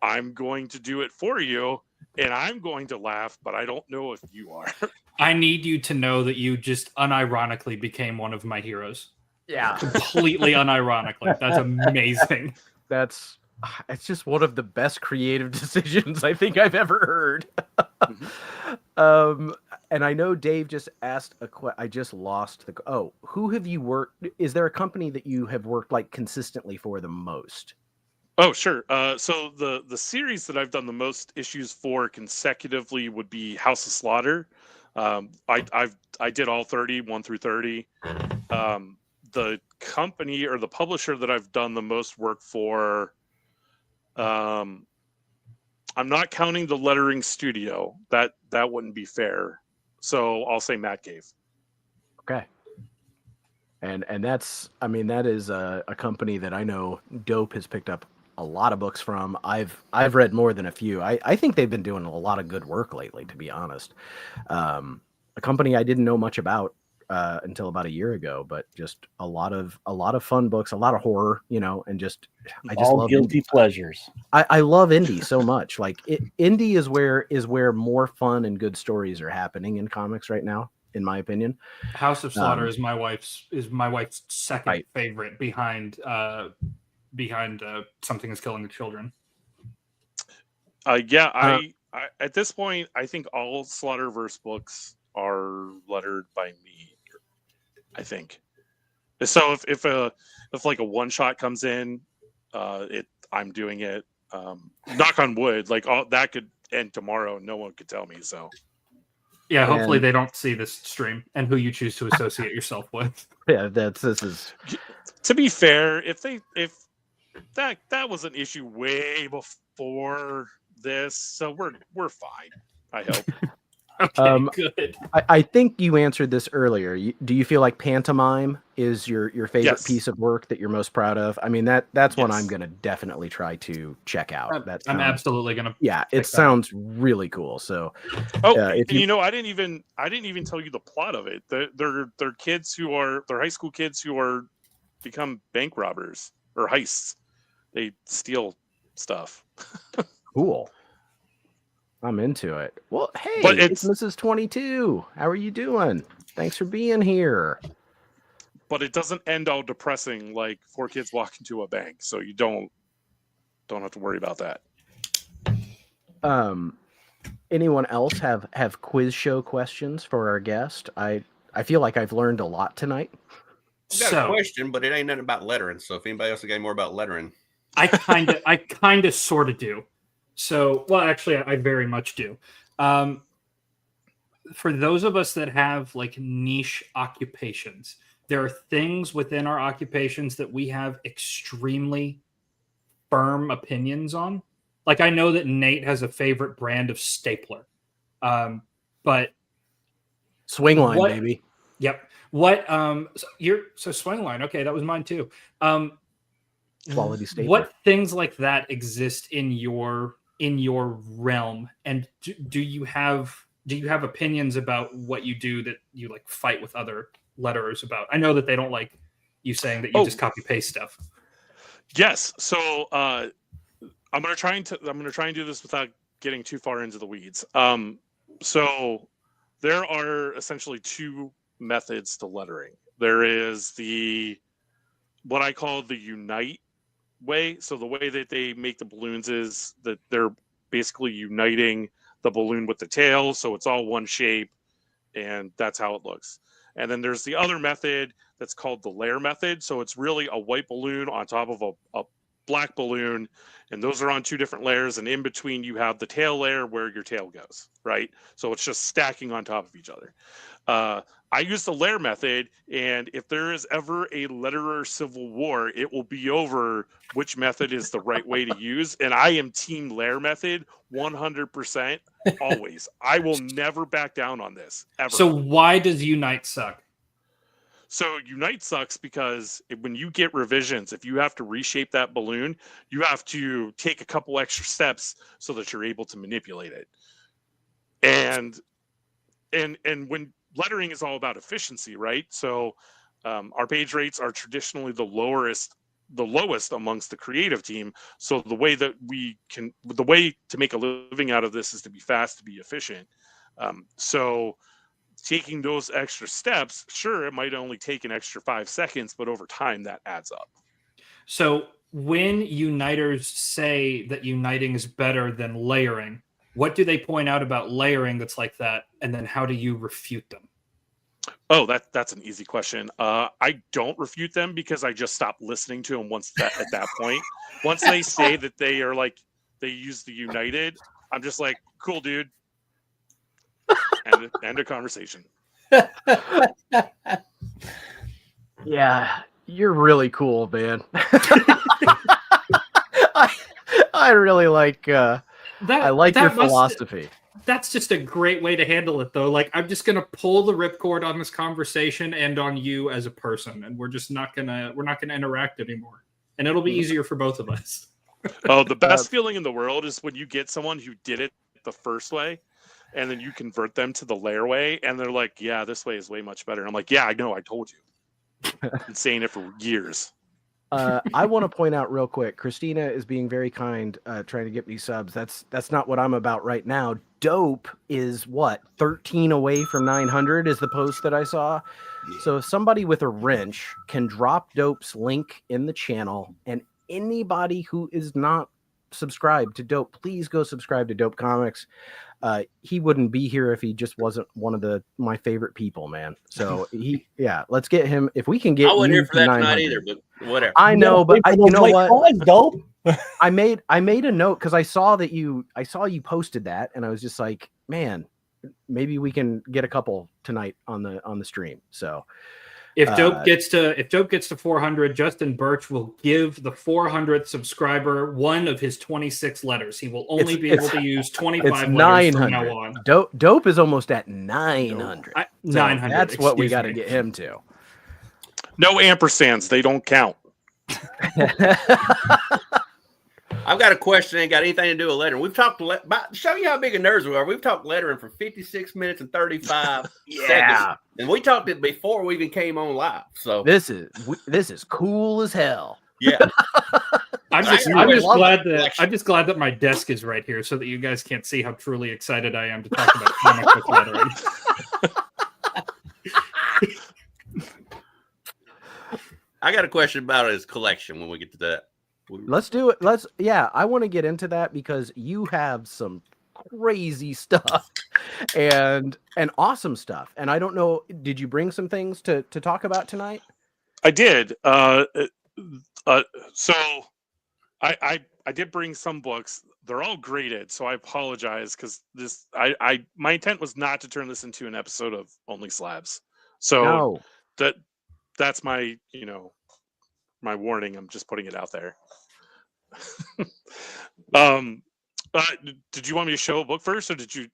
I'm going to do it for you, and I'm going to laugh, but I don't know if you are. I need you to know that you just unironically became one of my heroes. Yeah. Completely unironically. That's amazing. It's just one of the best creative decisions I think I've ever heard. And I know Dave just asked I just lost who have you worked? Is there a company that you have worked like consistently for the most? Oh, sure. So the series that I've done the most issues for consecutively would be House of Slaughter. I did all 30, 1 through 30. The company or the publisher that I've done the most work for, I'm not counting the lettering studio. That wouldn't be fair. So I'll say Matt Cave. Okay. And that's, I mean, that is a company that I know Dope has picked up a lot of books from. I've read more than a few. I think they've been doing a lot of good work lately, to be honest. A company I didn't know much about until about a year ago, but just a lot of fun books, a lot of horror, and just I just all love guilty indie. pleasures. I love indie so much. Like indie is where more fun and good stories are happening in comics right now, in my opinion. House of Slaughter is my wife's second right. favorite behind Something Is Killing the Children. I at this point I think all Slaughterverse books are lettered by me. I think so. If like a one shot comes in, I'm doing it. Knock on wood. Like all that could end tomorrow. No one could tell me. So yeah, hopefully they don't see this stream and who you choose to associate yourself with. Yeah, this is. To be fair, if that was an issue way before this, so we're fine. I hope. Okay, good. I think you answered this earlier. Do you feel like Pantomime is your favorite Yes. piece of work that you're most proud of? I mean, that's one Yes. I'm going to definitely try to check out. I'm absolutely going to. Yeah, it sounds really cool. So, if I didn't even tell you the plot of it. They're kids they're high school kids who are become bank robbers or heists. They steal stuff. Cool. I'm into it. Well, hey, but it's Mrs. 22. How are you doing? Thanks for being here. But it doesn't end all depressing like 4 kids walk into a bank, so you don't have to worry about that. Anyone else have quiz show questions for our guest? I feel like I've learned a lot tonight. I've got a question, but it ain't nothing about lettering. So if anybody else has got more about lettering, I kind of sort of do. So, well, actually, I very much do. For those of us that have like niche occupations, there are things within our occupations that we have extremely firm opinions on. Like I know that Nate has a favorite brand of stapler, but Swingline, baby. Yep. What? So Swingline. Okay, that was mine too. Quality stapler. What things like that exist in your realm, and do you have opinions about what you do that you like fight with other letterers about? I know that they don't like you saying that you just copy paste stuff. Yes. So I'm gonna try and do this without getting too far into the weeds. So there are essentially 2 methods to lettering. There is what I call the Unite way. So the way that they make the balloons is that they're basically uniting the balloon with the tail, so it's all one shape, and that's how it looks. And then there's the other method that's called the layer method. So it's really a white balloon on top of a black balloon, and those are on 2 different layers, and in between you have the tail layer where your tail goes, right? So it's just stacking on top of each other. I use the layer method, and if there is ever a letterer civil war, it will be over which method is the right way to use. And I am team layer method 100% always. I will never back down on this ever. So why does Unite suck? So Unite sucks because when you get revisions, if you have to reshape that balloon, you have to take a couple extra steps so that you're able to manipulate it. And when lettering is all about efficiency, right? So our page rates are traditionally the lowest amongst the creative team. So the way to make a living out of this is to be fast, to be efficient. So taking those extra steps, sure, it might only take an extra 5 seconds, but over time that adds up. So when uniters say that uniting is better than layering, what do they point out about layering that's like that? And then how do you refute them? Oh, that's an easy question. I don't refute them because I just stopped listening to them at that point. Once they say that they are like they use the United, I'm just like, cool, dude. End of conversation. Yeah, you're really cool, man. I really like I like your philosophy. That's just a great way to handle it, though. Like, I'm just gonna pull the ripcord on this conversation and on you as a person, and we're not gonna interact anymore, and it'll be easier for both of us. Oh, the best feeling in the world is when you get someone who did it the first way, and then you convert them to the layer way, and they're like, "Yeah, this way is way much better." And I'm like, "Yeah, I know, I told you." Been saying it for years. I want to point out real quick, Christina is being very kind, trying to get me subs. That's not what I'm about right now. Dope is what, 13 away from 900 is the post that I saw. Yeah. So if somebody with a wrench can drop Dope's link in the channel, and anybody who is not subscribed to Dope, please go subscribe to Dope Comics. He wouldn't be here if he just wasn't one of my favorite people, man. So let's get him. If we can get, I wasn't here for that tonight either, but whatever. I know, but you know what? Dope. I made a note because I saw you posted that, and I was just like, man, maybe we can get a couple tonight on the stream. So if Dope gets to 400, Justin Birch will give the 400th subscriber one of his 26 letters. He will only be able to use 25 letters from now on. Dope is almost at 900. 900. That's what we got to get him to. No ampersands. They don't count. I've got a question. Ain't got anything to do with lettering. We've talked about, show you how big of nerds we are. We've talked lettering for 56 minutes and 35 seconds. And we talked it before we even came on live. So this is cool as hell. Yeah. I'm just glad that my desk is right here so that you guys can't see how truly excited I am to talk about comic book lettering. I got a question about his collection when we get to that. Let's do it. I want to get into that because you have some crazy stuff and awesome stuff. And I don't know, did you bring some things to talk about tonight? I did. So I did bring some books. They're all graded, so I apologize because my intent was not to turn this into an episode of Only Slabs. So that's my my warning. I'm just putting it out there. Did you want me to show a book first, or did you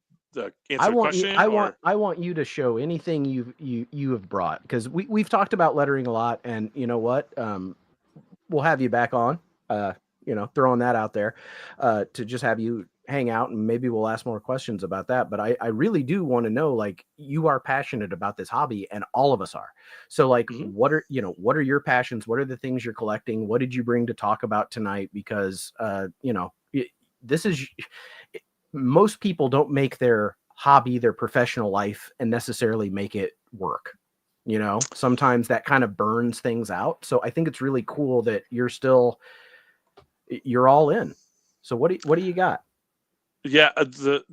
answer a question? I want you to show anything you have brought, because we've talked about lettering a lot, and you know what? We'll have you back on. Throwing that out there to just have you hang out, and maybe we'll ask more questions about that. But I really do want to know, like, you are passionate about this hobby, and all of us are. So like, what are your passions? What are the things you're collecting? What did you bring to talk about tonight? Because most people don't make their hobby their professional life and necessarily make it work. Sometimes that kind of burns things out. So I think it's really cool that you're all in. So what do you got? Yeah, the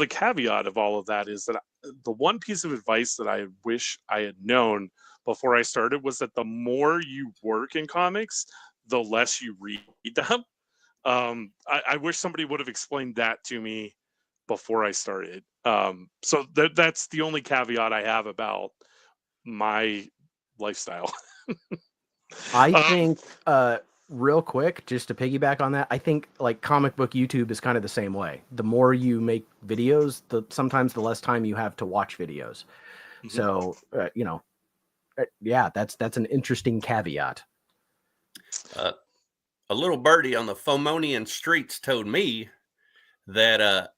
caveat of all of that is that the one piece of advice that I wish I had known before I started was that the more you work in comics, the less you read them. I wish somebody would have explained that to me before I started. So that's the only caveat I have about my lifestyle. I think real quick, just to piggyback on that, I think like comic book YouTube is kind of the same way. The more you make videos, sometimes the less time you have to watch videos. So that's an interesting caveat. A little birdie on the Fomonian streets told me that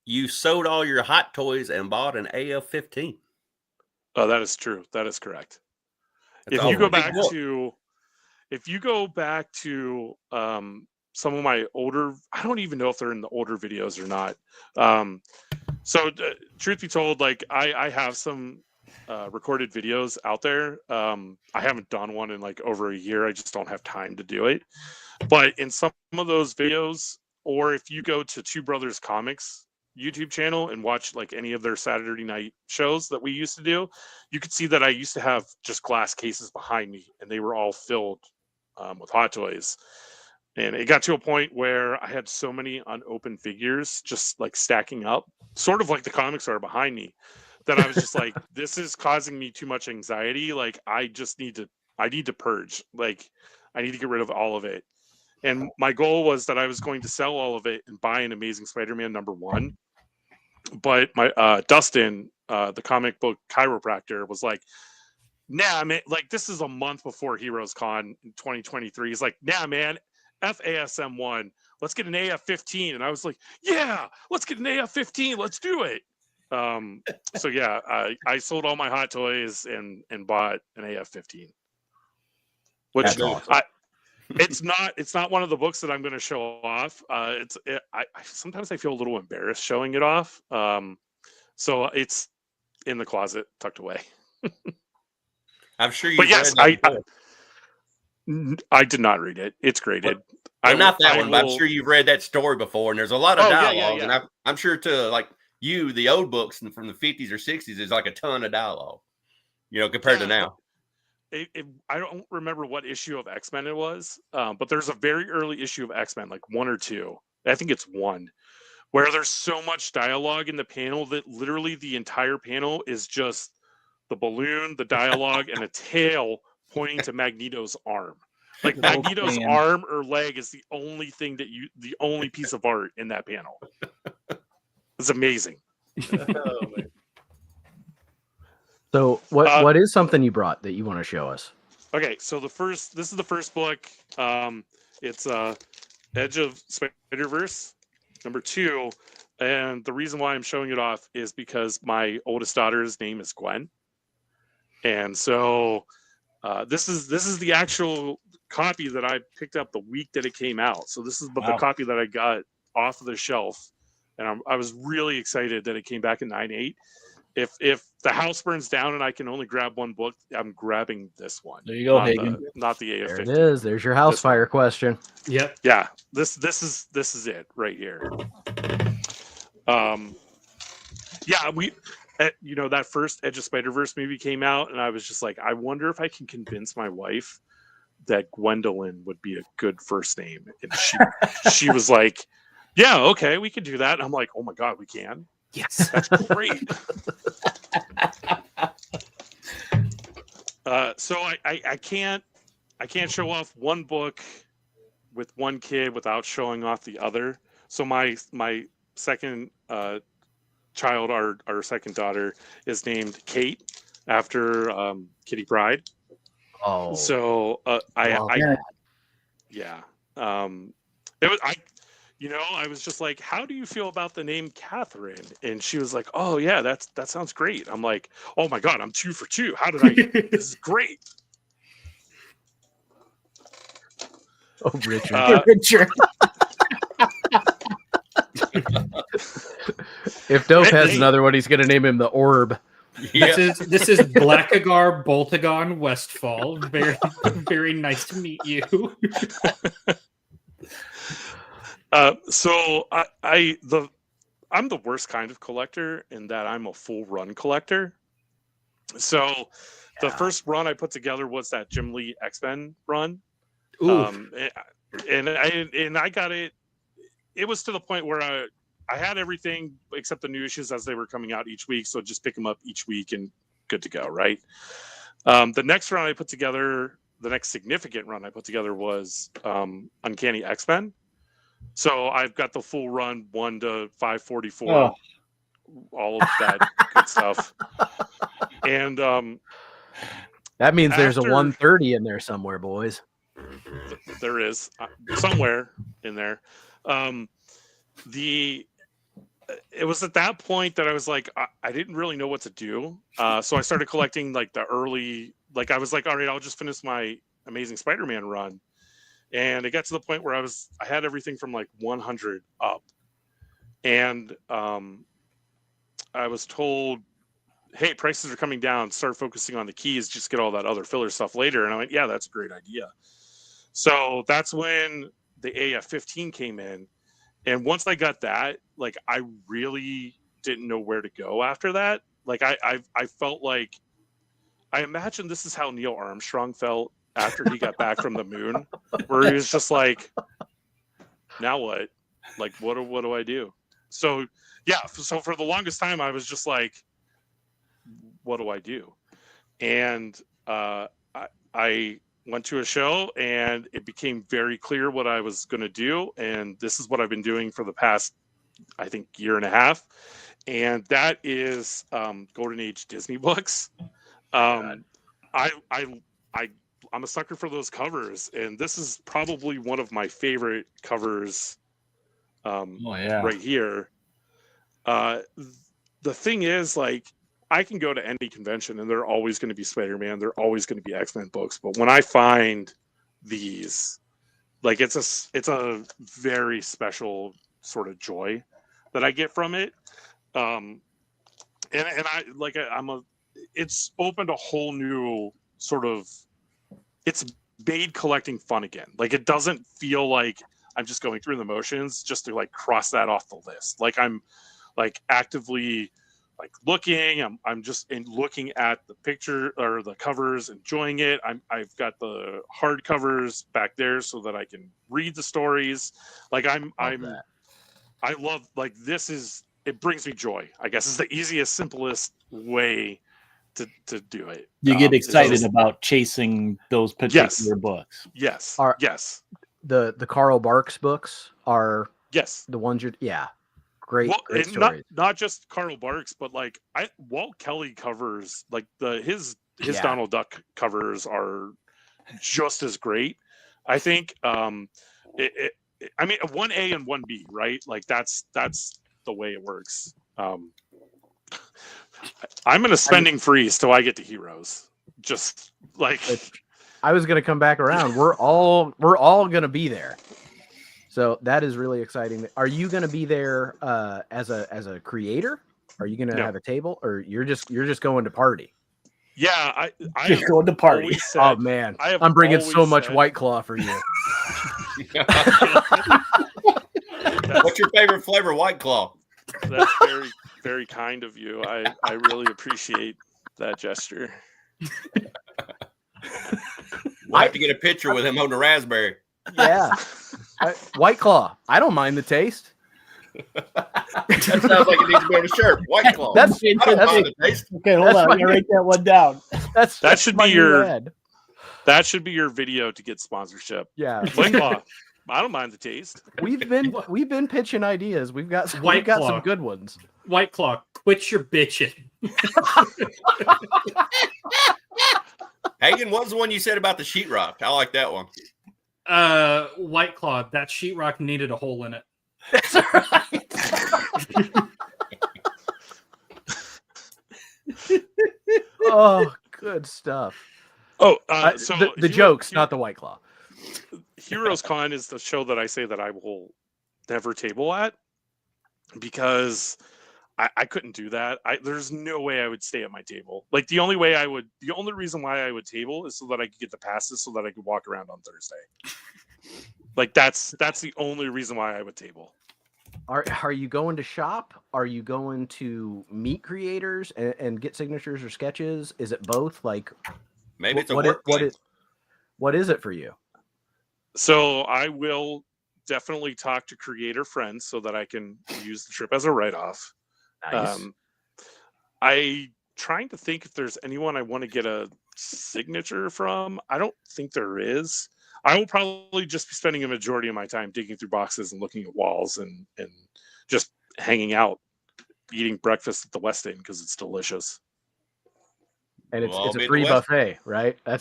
you sold all your Hot Toys and bought an AF-15. Oh, that is true. That is correct. If you go back to some of my older, I don't even know if they're in the older videos or not. So truth be told, like I have some recorded videos out there. I haven't done one in like over a year. I just don't have time to do it. But in some of those videos, or if you go to Two Brothers Comics YouTube channel and watch like any of their Saturday night shows that we used to do, you could see that I used to have just glass cases behind me, and they were all filled with Hot Toys. And it got to a point where I had so many unopened figures just like stacking up, sort of like the comics are behind me, that I was just like, this is causing me too much anxiety. Like I need to purge. Like I need to get rid of all of it. And my goal was that I was going to sell all of it and buy an Amazing Spider-Man #1. But my Dustin, the comic book chiropractor, was like, nah, man, like this is a month before Heroes Con in 2023. He's like, nah, man, FASM1, let's get an AF-15. And I was like, yeah, let's get an AF-15. Let's do it. So yeah, I sold all my Hot Toys and bought an AF-15. Which awesome. it's not one of the books that I'm going to show off. I sometimes I feel a little embarrassed showing it off. So it's in the closet tucked away. I'm sure you. But yes, I did not read it. It's graded. Not that one, but I'm sure you've read that story before, and there's a lot of dialogue. Yeah. And I'm sure to like you, the old books from the 50s or 60s is like a ton of dialogue, compared to now. I don't remember what issue of X-Men it was, but there's a very early issue of X-Men, like 1 or 2. I think it's 1, where there's so much dialogue in the panel that literally the entire panel is just the balloon, the dialogue, and a tail pointing to Magneto's arm. Like Magneto's arm or leg is the only piece of art in that panel. It's amazing. Oh, man. So what is something you brought that you want to show us? Okay, so this is the first book. It's Edge of Spider-Verse #2, and the reason why I'm showing it off is because my oldest daughter's name is Gwen, and so this is the actual copy that I picked up the week that it came out. So this is the copy that I got off of the shelf, and I was really excited that it came back in 9/8. If the house burns down and I can only grab one book, I'm grabbing this one. There you go, Hagen. Not the AF-15. There it is. There's your house fire question. Yep. Yeah. This is it right here. Yeah, that first Edge of Spider-Verse movie came out, and I was just like, I wonder if I can convince my wife that Gwendolyn would be a good first name. And she was like, yeah, okay, we can do that. And I'm like, oh my God, we can. Yes, that's great. So I can't show off one book with one kid without showing off the other. So my second child, our second daughter, is named Kate after Kitty Pryde. Oh, so yeah. It was I was just like, how do you feel about the name Catherine? And she was like, oh yeah, that sounds great. I'm like, oh my God, I'm 2 for 2. How did I? This is great. Oh, Richard. Richard. If Dope has another one, he's going to name him the Orb. Yeah. This is Blackagar Boltagon Westfall. Very, very nice to meet you. So I'm the worst kind of collector in that I'm a full run collector. So the first run I put together was that Jim Lee X-Men run. And I got it. It was to the point where I had everything except the new issues as they were coming out each week. So just pick them up each week and good to go. Right. The next run I put together, the next significant run I put together was Uncanny X-Men. So I've got the full run 1 to 544, all of that good stuff. And that means there's a 130 in there somewhere, boys. There is somewhere in there. It was at that point that I was like, I didn't really know what to do. So I started collecting like the early, like I was like, all right, I'll just finish my Amazing Spider-Man run. And it got to the point where I had everything from like 100 up. And I was told, hey, prices are coming down. Start focusing on the keys. Just get all that other filler stuff later. And I went, yeah, that's a great idea. So that's when the AF-15 came in. And once I got that, like, I really didn't know where to go after that. Like, I felt like, I imagine this is how Neil Armstrong felt after he got back from the moon, where he was just like, now what? Like, what do I do? So yeah, so for the longest time, I was just like, what do I do? And I went to a show, and it became very clear what I was going to do. And this is what I've been doing for the past, I think, year and a half. And that is Golden Age Disney books. I'm a sucker for those covers, and this is probably one of my favorite covers right here. The thing is, like, I can go to any convention and they're always going to be Spider-Man, they're always going to be X-Men books, but when I find these, like, it's a very special sort of joy that I get from it. And I like, it's opened a whole new sort of, it's made collecting fun again. Like, it doesn't feel like I'm just going through the motions just to like cross that off the list. Like, I'm like actively like looking, I'm just looking at the picture or the covers, enjoying it. I've got the hard covers back there so that I can read the stories. Like, I love, like, this is, it brings me joy, I guess, is the easiest, simplest way to do it. You get excited about chasing those particular books. Yes. Yes. The Carl Barks books are the ones great stories. Not just Carl Barks, but like Walt Kelly covers, like his Donald Duck covers are just as great. I think I mean, 1A and 1B, right? Like, that's the way it works. I'm gonna spending freeze till I get to Heroes. Just like, I was gonna come back around. We're all gonna be there. So that is really exciting. Are you gonna be there as a creator? Are you gonna have a table, or you're just going to party? Yeah, I just going to party. Oh man, I'm bringing so much White Claw for you. What's your favorite flavor, White Claw? That's very, very kind of you. I really appreciate that gesture. We'll have to get a picture with him on the raspberry. Yeah. White Claw. I don't mind the taste. That sounds like it needs to be on a shirt. White Claw. That's I don't mind the taste. Okay, hold on. I'm gonna write that one down. That should be your video to get sponsorship. Yeah. White Claw. I don't mind the taste. We've been pitching ideas. We've got some good ones. White Claw, quit your bitching. Hagen, what was the one you said about the sheetrock? I like that one. White Claw, that sheetrock needed a hole in it. That's right. Oh, good stuff. Oh, so the jokes, not the White Claw. Heroes Con is the show that I say that I will never table at, because I couldn't do that. There's no way I would stay at my table. Like, the only reason why I would table is so that I could get the passes so that I could walk around on Thursday. Like, that's the only reason why I would table. Are you going to shop? Are you going to meet creators and get signatures or sketches? Is it both? Like, maybe it's a work place. What is it for you? So I will definitely talk to creator friends so that I can use the trip as a write-off. Nice. I trying to think if there's anyone I want to get a signature from. I don't think there is. I will probably just be spending a majority of my time digging through boxes and looking at walls and just hanging out, eating breakfast at the West End because it's delicious. And it's a free buffet, right? I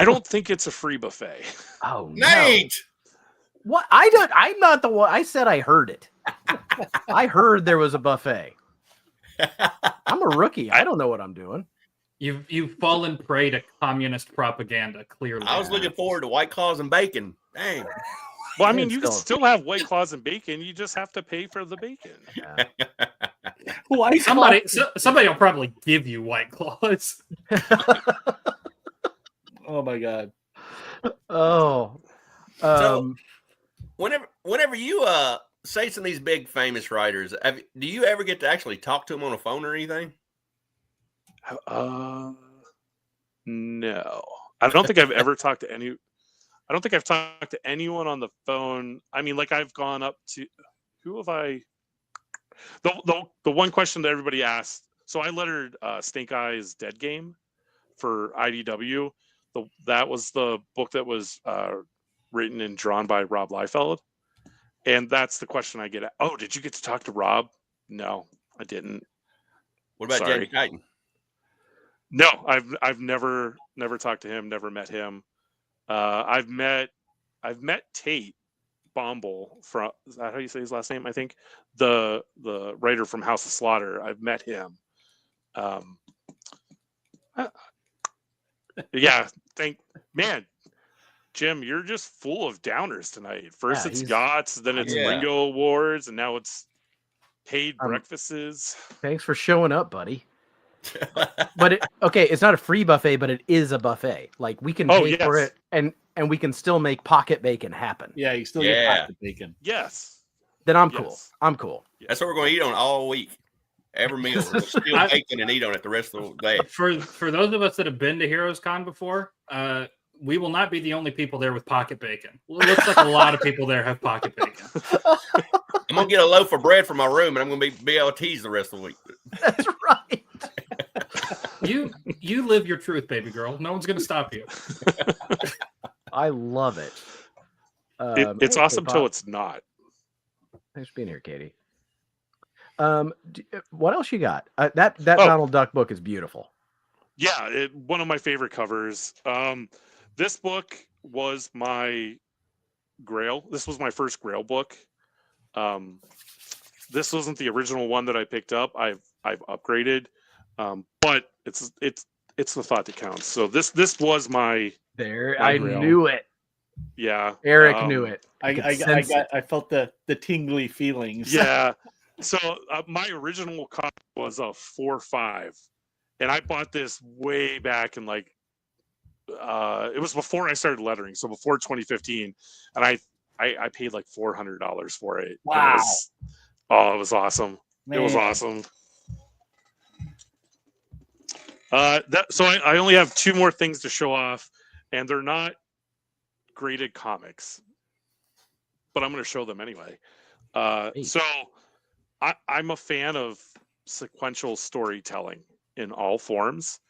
don't think it's a free buffet. Oh, Nate! No. What? I'm not the one. I said I heard it. I heard there was a buffet. I'm a rookie. I don't know what I'm doing. You've fallen prey to communist propaganda, clearly. I was looking forward to White Claws and bacon. Dang. Well, I mean, you can still have White Claws and bacon. You just have to pay for the bacon. Yeah. Somebody will probably give you White Claws. Oh my god. Oh. whenever you say some of these big famous writers, do you ever get to actually talk to them on a phone or anything? No, I don't think I've ever talked to any. I don't think I've talked to anyone on the phone. I mean, like I've gone up to who have I? The one question that everybody asked. So I lettered Snake Eyes Dead Game for IDW. That was the book that was written and drawn by Rob Liefeld. And that's the question I get. Oh, did you get to talk to Rob? No, I didn't. What about Sorry. Jack Titan? No, I've never talked to him. Never met him. I've met Tate Bomble from, is that how you say his last name? I think the writer from House of Slaughter. I've met him. Yeah. Man, Jim, you're just full of downers tonight. First it's Yachts, then it's Ringo Awards, and now it's paid breakfasts. Thanks for showing up, buddy. But it's not a free buffet, but it is a buffet. Like we can pay for it, and we can still make pocket bacon happen. Yeah, you still get pocket bacon. Yes. Then I'm cool. I'm cool. That's what we're going to eat on all week. Every meal, we'll steal bacon and eat on it the rest of the day. For those of us that have been to Heroes Con before, we will not be the only people there with pocket bacon. It looks like a lot of people there have pocket bacon. I'm going to get a loaf of bread from my room, and I'm going to be BLTs the rest of the week. That's right. You live your truth, baby girl. No one's going to stop you. I love it. It's awesome till it's not. Thanks for being here, Katie. What else you got? That Donald Duck book is beautiful. Yeah, one of my favorite covers. This book was my Grail. This was my first Grail book. This wasn't the original one that I picked up. I've upgraded, but it's the thought that counts. So this was my I Grail. knew it. Yeah, Eric knew it. I felt the tingly feelings. Yeah. So my original copy was a 4.5, and I bought this way back in it was before I started lettering, so before 2015, and I paid like $400 for it. Wow! It was awesome. Man. It was awesome. So I only have two more things to show off, and they're not graded comics, but I'm going to show them anyway. So I'm a fan of sequential storytelling in all forms.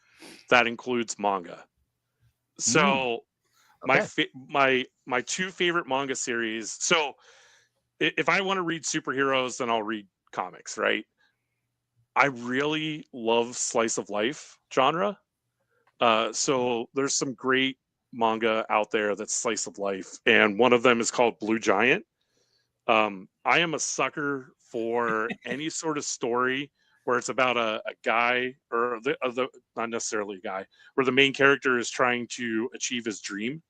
That includes manga. So my two favorite manga series. So if I want to read superheroes, then I'll read comics, right? I really love slice of life genre. So there's some great manga out there that's slice of life, and one of them is called Blue Giant. I am a sucker for any sort of story where it's about a guy, or not necessarily a guy, where the main character is trying to achieve his dream.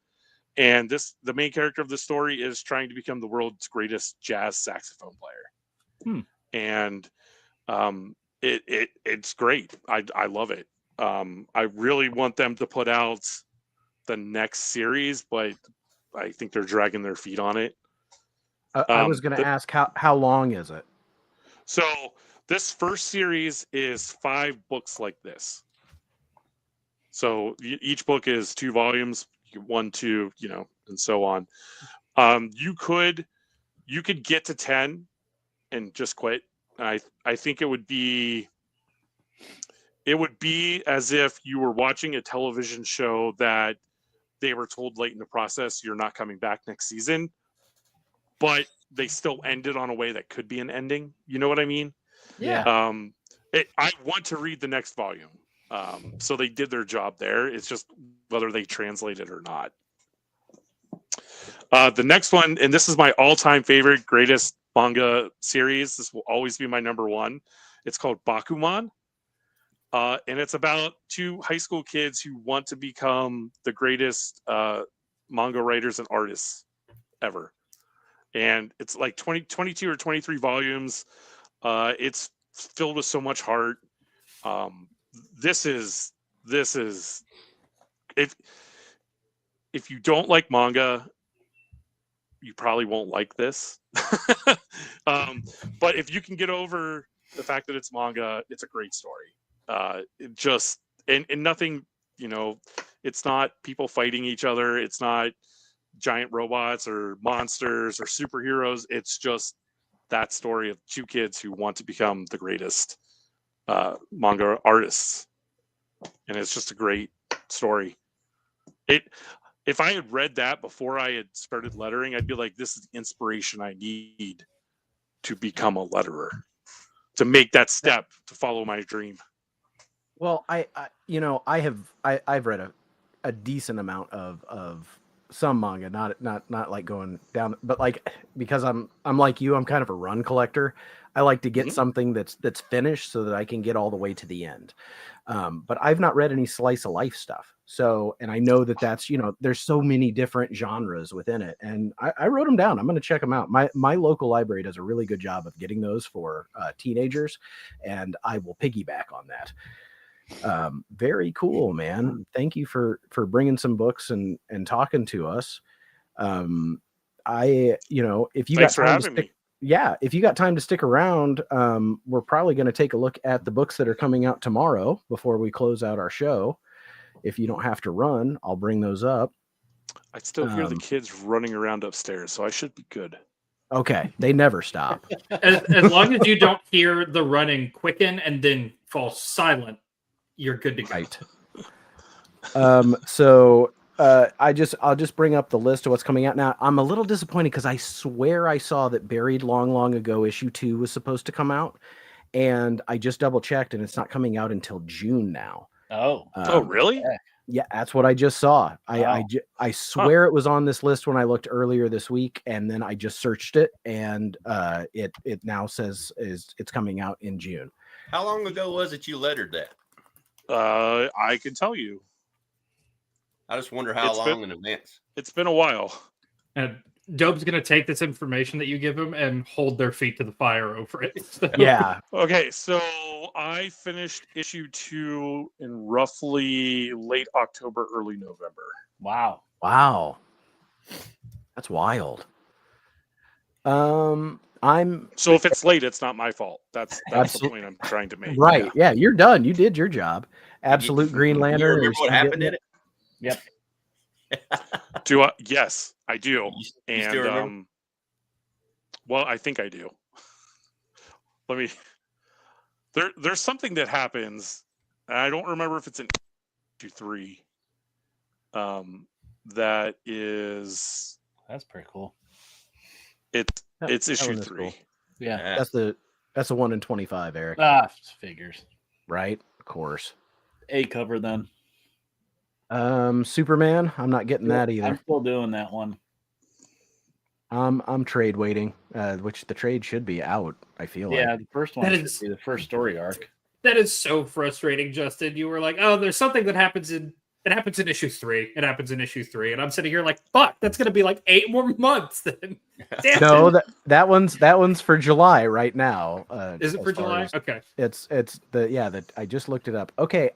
And the main character of the story is trying to become the world's greatest jazz saxophone player. And it's great. I love it. I really want them to put out the next series, but I think they're dragging their feet on it. I was going to ask how long is it? So this first series is 5 books like this. So each book is 2 volumes, 1, 2, and so on. You could get to 10 and just quit. I think it would be as if you were watching a television show that they were told late in the process you're not coming back next season, but they still ended on a way that could be an ending. You know what I mean? Yeah. I want to read the next volume. So they did their job there. It's just whether they translate it or not. The next one, and this is my all-time favorite, greatest manga series. This will always be my number one. It's called Bakuman. And it's about 2 high school kids who want to become the greatest manga writers and artists ever. And it's like 22 or 23 volumes. It's filled with so much heart. This is if you don't like manga, you probably won't like this. But if you can get over the fact that it's manga, it's a great story. It just and nothing, it's not people fighting each other. It's not giant robots or monsters or superheroes. It's just that story of two kids who want to become the greatest manga artists, and it's just a great story. If I had read that before I had started lettering, I'd be like, this is the inspiration I need to become a letterer, to make that step, to follow my dream. Well, I've read a decent amount of some manga, not like going down, but like, because I'm like you, I'm kind of a run collector. I like to get something that's finished so that I can get all the way to the end. But I've not read any slice of life stuff. So, and I know that's, there's so many different genres within it, and I wrote them down. I'm going to check them out. My local library does a really good job of getting those for teenagers, and I will piggyback on that. Very cool, man. Thank you for bringing some books and talking to us. If you Thanks got for time having me. Yeah, if you got time to stick around, we're probably going to take a look at the books that are coming out tomorrow before we close out our show. If you don't have to run, I'll bring those up. I still hear the kids running around upstairs, so I should be good. Okay, they never stop. As long as you don't hear the running quicken and then fall silent, you're good to go. Right. I'll just bring up the list of what's coming out now. I'm a little disappointed because I swear I saw that Buried long ago issue 2 was supposed to come out, and I just double checked and it's not coming out until June now. Oh, really? Yeah, that's what I just saw. Wow. I swear it was on this list when I looked earlier this week, and then I just searched it, and it now says it's coming out in June. How long ago was it you lettered that? I can tell you. I just wonder how long in advance. It's been a while. And Dope's going to take this information that you give him and hold their feet to the fire over it. So. Yeah. Okay, so I finished issue 2 in roughly late October, early November. Wow. That's wild. So if it's late, it's not my fault. That's the point I'm trying to make. Right. Yeah, you're done. You did your job. Absolute Green Lantern. You remember what happened in it? Yep. Do I? Yes, I do. You still remember? Well, I think I do. Let me. There's something that happens, and I don't remember if it's in issue 3. That is. That's pretty cool. It's issue 3. Cool. Yeah. That's the 1 in 25, Eric. Figures. Right? Of course. A cover then. Superman. I'm not getting that either. I'm still doing that one. I'm trade waiting, which the trade should be out. I feel like. Yeah, the first one should be the first story arc. That is so frustrating, Justin. You were like, "Oh, there's something that happens in issue 3. It happens in issue 3," and I'm sitting here like, "Fuck, that's gonna be like 8 more months." Then no, that one's for July right now. Is it for July? Okay. It's I just looked it up. Okay,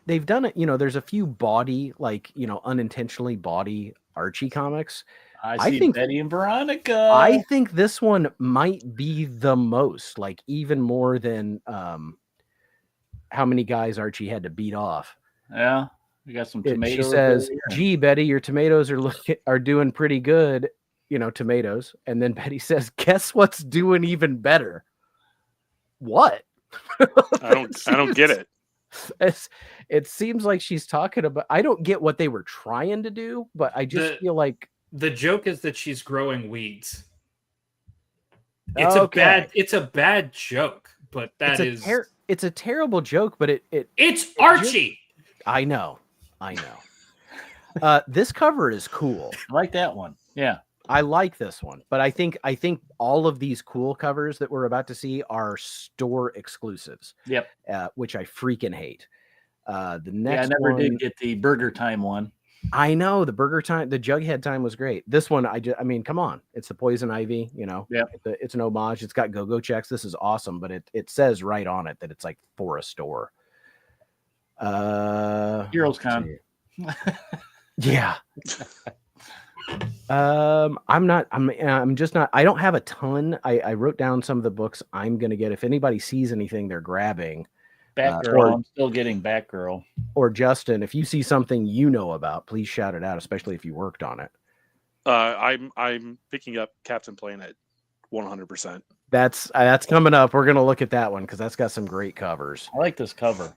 they've done it. There's a few body, unintentionally body Archie comics. I think Betty and Veronica. I think this one might be the most, even more than how many guys Archie had to beat off. Yeah, we got some tomatoes. She says, "Gee, Betty, your tomatoes are doing pretty good." Tomatoes, and then Betty says, "Guess what's doing even better?" What? I don't get it. It seems like she's talking about. I don't get what they were trying to do, but I just feel like the joke is that she's growing weeds. It's a bad joke, but it's a terrible joke, but it's Archie. I know. This cover is cool. I like that one. Yeah. I like this one, but I think all of these cool covers that we're about to see are store exclusives. Yep. Which I freaking hate. The next I never did get the Burger Time one. I know the Jughead time was great. This one, I mean, come on, it's the Poison Ivy. Yeah, it's an homage. It's got go-go checks. This is awesome, but it says right on it that it's like for a store. Heroes Con. Yeah. I'm just not. I don't have a ton. I wrote down some of the books I'm gonna get. If anybody sees anything they're grabbing, Batgirl. I'm still getting Batgirl. Or Justin, if you see something you know about, please shout it out, especially if you worked on it. I'm picking up Captain Planet 100%. That's coming up. We're gonna look at that one because that's got some great covers. I like this cover.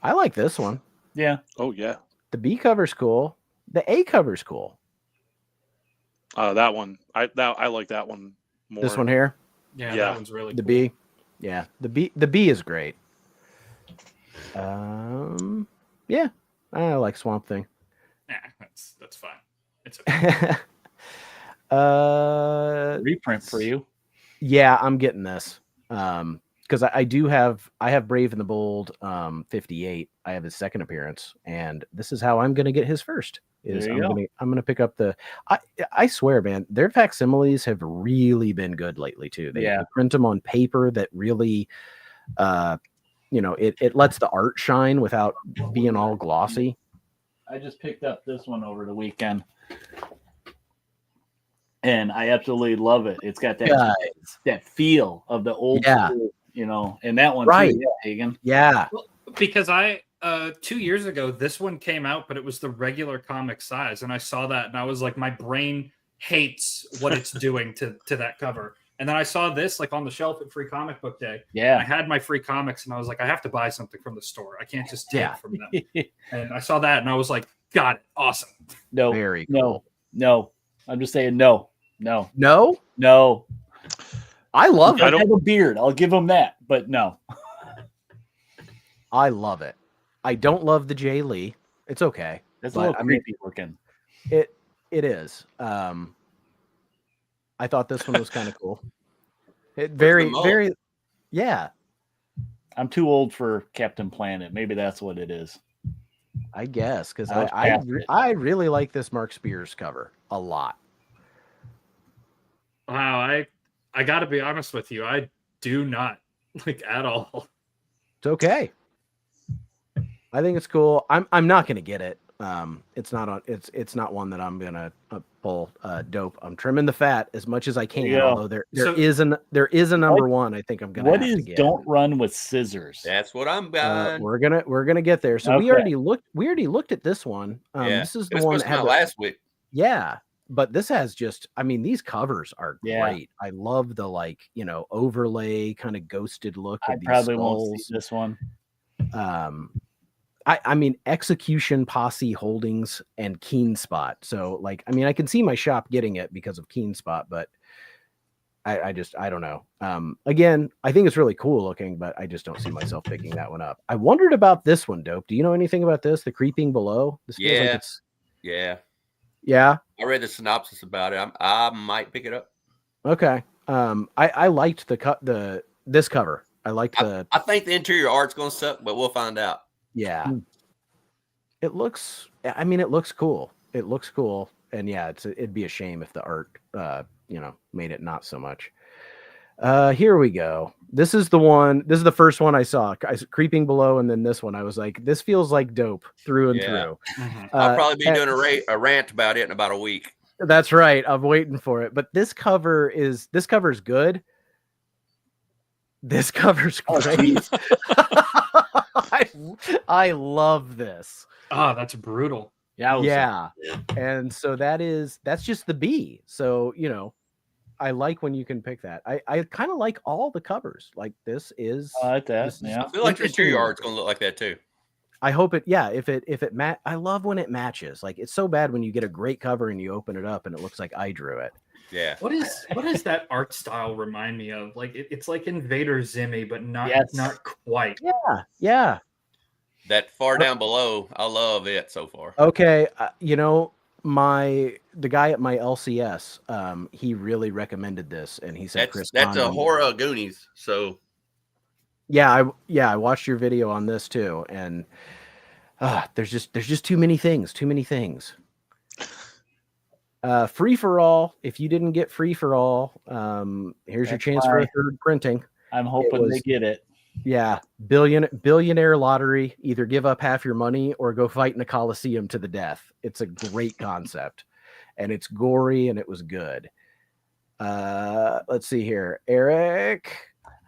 I like this one. Yeah. Oh yeah. The B cover's cool. The A cover's cool. That one. I like that one more. This one here. Yeah, that one's really the cool. B. Yeah, the B is great. Yeah, I like Swamp Thing. Yeah, that's fine. It's okay. Reprint for you. Yeah, I'm getting this. Because I have Brave and the Bold 58. I have his second appearance, and this is how I'm gonna get his first. I'm gonna pick up the I swear, man, their facsimiles have really been good lately too. They print them on paper that really it lets the art shine without being all glossy. I just picked up this one over the weekend, and I absolutely love it. It's got that feel of the old school, and that one right. too, Hagen. Yeah. Well, because 2 years ago, this one came out, but it was the regular comic size, and I saw that, and I was like, my brain hates what it's doing to that cover. And then I saw this like on the shelf at Free Comic Book Day. Yeah. I had my free comics, and I was like, I have to buy something from the store. I can't just take from them. And I saw that, and I was like, got it. Awesome. No. Very cool. No. I'm just saying no. I love it. I have a beard. I'll give him that, but no. I love it. I don't love the Jay Lee. It's okay. It's a little creepy looking. It is. I thought this one was kind of cool. Very. Yeah. I'm too old for Captain Planet. Maybe that's what it is. I guess because I really like this Mark Spears cover a lot. Wow, I got to be honest with you. I do not like at all. It's okay. I think it's cool. I'm not gonna get it. It's not one that I'm gonna pull. Dope. I'm trimming the fat as much as I can. Yeah. Although there is a number one. I think I'm gonna. What have is to get. Don't Run with Scissors? That's what I'm buying. We're gonna get there. So we already looked at this one. This is the one that had last week. Yeah. But this has these covers are great. I love the overlay kind of ghosted look. I probably won't see this one. Execution Posse Holdings and Keen Spot. So I can see my shop getting it because of Keen Spot, but I don't know. Again, I think it's really cool looking, but I just don't see myself picking that one up. I wondered about this one, Dope. Do you know anything about this? The Creeping Below? This feels like it's... Yeah. I read the synopsis about it. I might pick it up. Okay. I liked this cover. I liked I think the interior art's gonna suck, but we'll find out. Yeah. It looks cool. It looks cool. And yeah, it'd be a shame if the art made it not so much. Here we go. This is the first one I saw. Creeping Below, and then this one. I was like, this feels like dope through and through. Mm-hmm. I'll probably be doing a rant about it in about a week. That's right. I'm waiting for it. But this cover's good. This cover's great. I love this. Oh, that's brutal. Yeah. And so that's just the B. So, I like when you can pick that. I kind of like all the covers. Like this is. I like that. I feel like the interior art's going to look like that too. I hope it. Yeah. If it I love when it matches. Like it's so bad when you get a great cover and you open it up and it looks like I drew it. Yeah. What does that art style remind me of? Like it's like Invader Zimmy, but not quite. Yeah. Yeah. That Far Down Below, I love it so far. Okay. The guy at my LCS, he really recommended this, and he said that's a horror Goonies. So I watched your video on this too, and there's just too many things. Free for All. If you didn't get Free for All, here's your chance for a third printing. I'm hoping they get it. Yeah, billionaire lottery. Either give up half your money or go fight in a coliseum to the death. It's a great concept. and it's gory and it was good. Let's see here, Eric.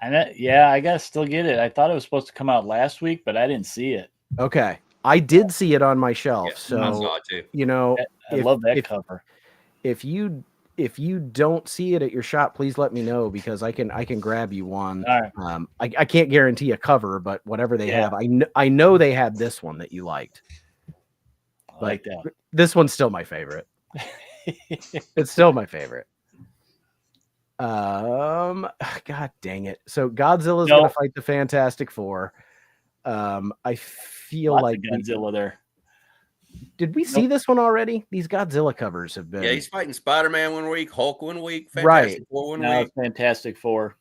I gotta still get it. I thought it was supposed to come out last week, but I didn't see it. Okay, I did see it on my shelf, so I saw it too. you know, I love that cover. If you don't see it at your shop, please let me know, because I can grab you one. All right. I can't guarantee a cover, but whatever they have, I know they had this one that you liked. I like that. This one's still my favorite. It's still my favorite. God dang it. So Godzilla's going to fight the Fantastic Four. I feel Lots like of Godzilla there. Did we see this one already? These Godzilla covers have been. Yeah, he's fighting Spider-Man 1 week, Hulk 1 week, Fantastic Four 1 week. Fantastic Four.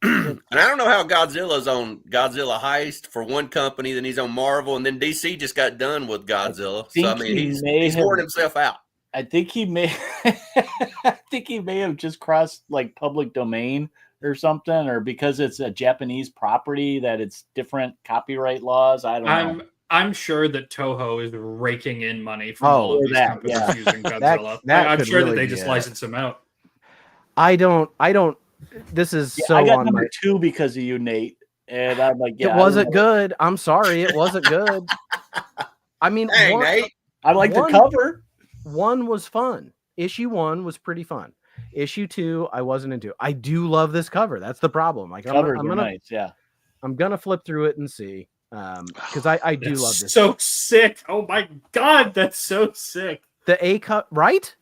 And I don't know how Godzilla's on Godzilla Heist for one company, then he's on Marvel, and then DC just got done with Godzilla. So I mean, he's poured himself out. I think he may have just crossed like public domain or something, or because it's a Japanese property that it's different copyright laws. I don't know. I'm sure that Toho is raking in money from all of these companies using Godzilla. I'm sure that they just license him out. I don't. This is so. I got number 2 because of you, Nate, and I'm like, it wasn't good. I'm sorry, it wasn't good. I mean, Nate, I like the cover. 1 was fun. Issue 1 was pretty fun. Issue 2, I wasn't into. I do love this cover. That's the problem. Like, I'm gonna nice. Yeah, I'm gonna flip through it and see. Because I do love this. So sick. Oh my God, that's so sick. The A cover, right?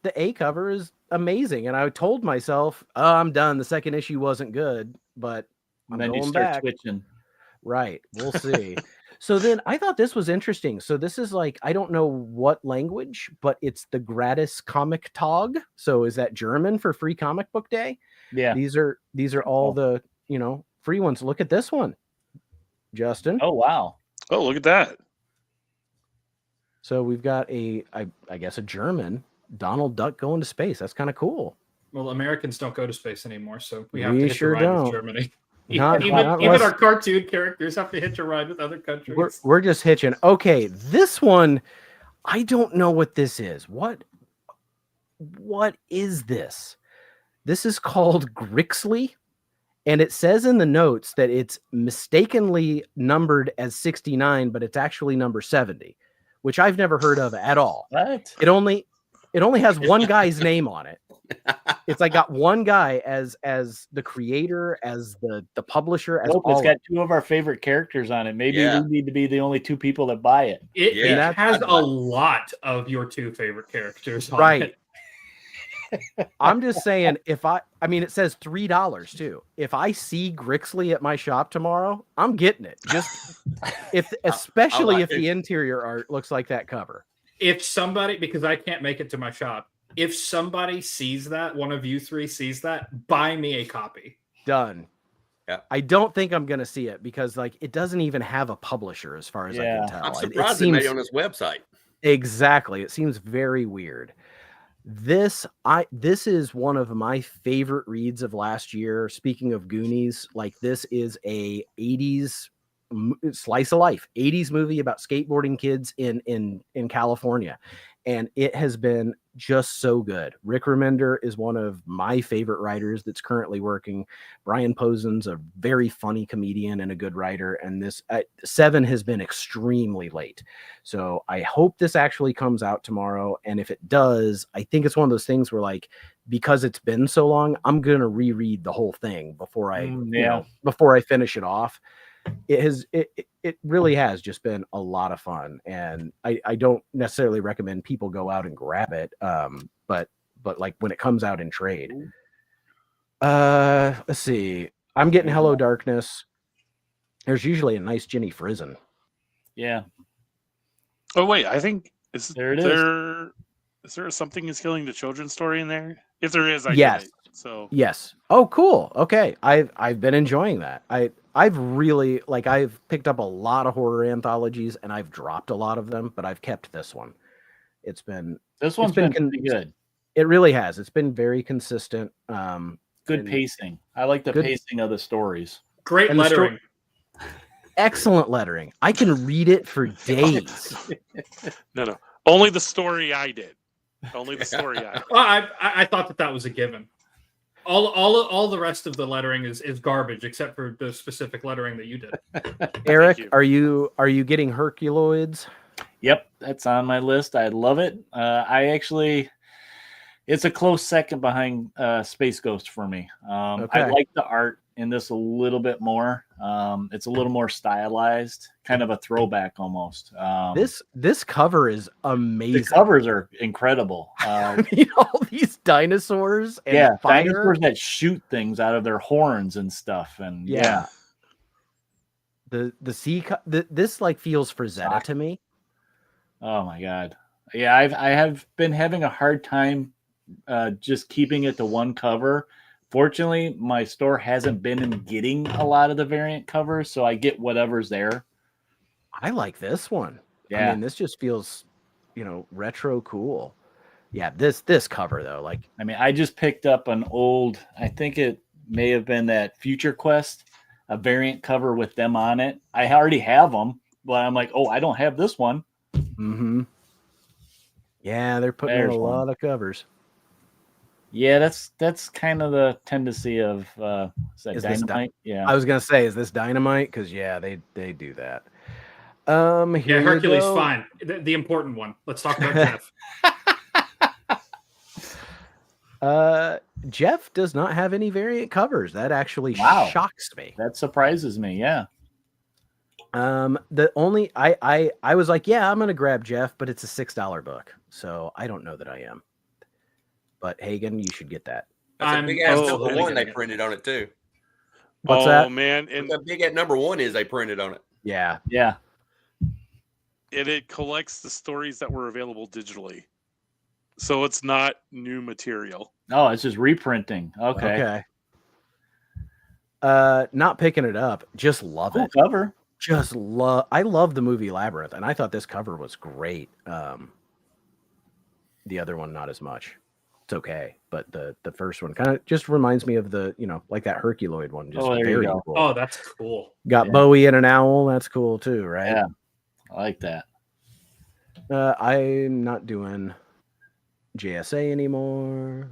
The A cover is amazing. And I told myself, oh, I'm done. The second issue wasn't good, but I'm then going you start back. switching. Right. We'll see. So then I thought this was interesting. So this is like, I don't know what language, but it's the Gratis Comic Tag. So is that German for Free Comic Book Day? Yeah. These are all the, free ones. Look at this one, Justin. Oh, wow. Oh, look at that. So we've got I guess a German Donald Duck going to space. That's kind of cool. Well, Americans don't go to space anymore, so we have to hitch a ride with Germany. Even our cartoon characters have to hitch a ride with other countries. We're just hitching. Okay, this one, I don't know what this is. What is this? This is called Grixley. And it says in the notes that it's mistakenly numbered as 69, but it's actually number 70, which I've never heard of at all. What? It only has one guy's name on it. It's like got one guy as the creator, as the publisher. It's got 2 of our favorite characters on it. Maybe we need to be the only 2 people that buy it. It has a lot of your 2 favorite characters on it. I'm just saying, it says $3 too. If I see Grixley at my shop tomorrow, I'm getting it. Just especially if the interior art looks like that cover. If somebody, because I can't make it to my shop, if somebody sees that, one of you 3 sees that, buy me a copy. Done. Yeah. I don't think I'm going to see it because it doesn't even have a publisher as far as I can tell. I'm surprised it made it on his website. Exactly. It seems very weird. This is one of my favorite reads of last year. Speaking of Goonies, this is a 80s slice of life, 80s movie about skateboarding kids in California. And it has been just so good. Rick Remender is one of my favorite writers that's currently working. Brian Posen's a very funny comedian and a good writer. And this 7 has been extremely late. So I hope this actually comes out tomorrow. And if it does, I think it's one of those things where because it's been so long, I'm going to reread the whole thing before I finish it off. It really has just been a lot of fun, and I don't necessarily recommend people go out and grab it, but when it comes out in trade. Let's see, I'm getting Hello Darkness. There's usually a nice Jenny Frizen. Yeah. Oh wait, I think is there a Something Is Killing the Children story in there? If there is, I get it. So yes. Oh, cool. Okay, I've been enjoying that. I've really I've picked up a lot of horror anthologies and I've dropped a lot of them, but I've kept this one. This one's been pretty good. It really has. It's been very consistent. Good pacing. I like the pacing of the stories. Great lettering. Excellent lettering. I can read it for days. No. Only the story I did. Only the story I did. Well, I thought that was a given. All the rest of the lettering is garbage except for the specific lettering that you did. Eric, you. are you getting Herculoids? Yep, that's on my list. I love it. It's a close second behind Space Ghost for me. Okay. I like the art in this a little bit more. It's a little more stylized, kind of a throwback almost. This cover is amazing. The covers are incredible. I mean, all these dinosaurs and fire. Dinosaurs that shoot things out of their horns and stuff. And the sea. This like feels Frazetta to me. Oh my god. Yeah, I have been having a hard time just keeping it to one cover. Fortunately, my store hasn't been in getting a lot of the variant covers, so I get whatever's there. I like this one. Yeah. I mean, this just feels, retro cool. Yeah, this cover though, like, I mean, I just picked up an old, I think it may have been that Future Quest, a variant cover with them on it. I already have them, but I'm like, oh, I don't have this one. Mm-hmm. Yeah, they're putting in a lot of covers. Yeah, that's kind of the tendency of is that Dynamite? Yeah, I was gonna say, is this Dynamite? Because they do that. Here Hercules, fine. The important one. Let's talk about Jeff. Jeff does not have any variant covers. That actually shocks me. That surprises me. Yeah. The only I was like, yeah, I'm gonna grab Jeff, but it's a $6 book, so I don't know that I am. But Hagen, you should get that. That's a big ass number one they printed on it too. What's that? Man, and the big at number one is they printed on it. Yeah. And it collects the stories that were available digitally, so it's not new material. Oh, it's just reprinting. Okay. Not picking it up. Just love it. Cover. I love the movie Labyrinth, and I thought this cover was great. The other one not as much. It's okay, but the first one kind of just reminds me of the, like that Herculoid one. Just very cool. Oh, that's cool. Got Bowie and an owl. That's cool too, right? Yeah, I like that. I'm not doing JSA anymore.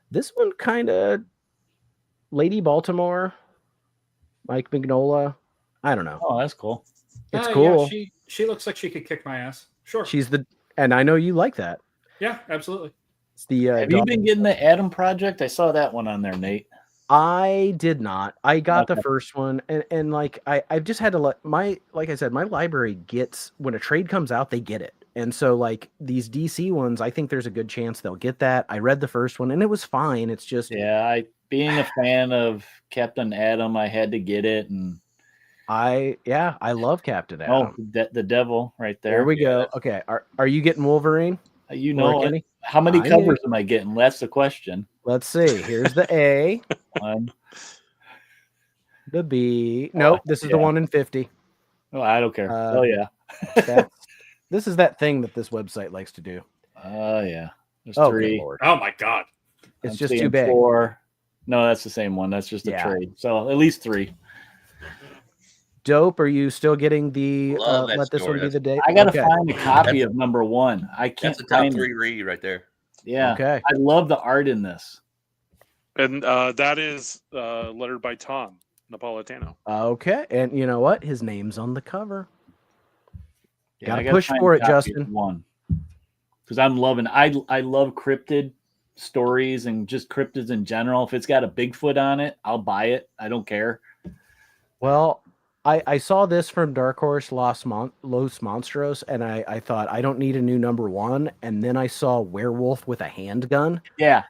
This one kind of Lady Baltimore, Mike Mignola. I don't know. Oh, that's cool. It's cool. Yeah, she looks like she could kick my ass. Sure. And I know you like that. Yeah, absolutely. It's the Have you been getting the Adam Project? I saw that one on there, Nate. I did not. I got the first one, and like I've just had to like I said, my library gets, when a trade comes out, they get it. And so like these DC ones, I think there's a good chance they'll get that. I read the first one and it was fine. It's just being a fan of Captain Adam, I had to get it, and I love Captain Adam. Oh, the devil right there. There we go. Okay, are you getting Wolverine? How many covers am I getting? That's the question. Let's see. Here's the A. One. The B. Nope, this is the 1 in 50. Oh, I don't care. This is that thing that this website likes to do. Oh, yeah. There's 3. Oh, my God. It's just too big. 4. No, that's the same one. That's just a trade. So at least 3. Dope. Are you still getting the let this one be the day? I gotta find a copy of number 1. I can't. That's a top 3 read right there. Yeah. Okay. I love the art in this. And that is lettered by Tom Napolitano. Okay. And you know what? His name's on the cover. Yeah, gotta push for it, Justin. One. Because I'm loving. I love cryptid stories and just cryptids in general. If it's got a Bigfoot on it, I'll buy it. I don't care. Well, I saw this from Dark Horse Los Monstros, and I thought, I don't need a new number 1. And then I saw Werewolf with a handgun. Yeah.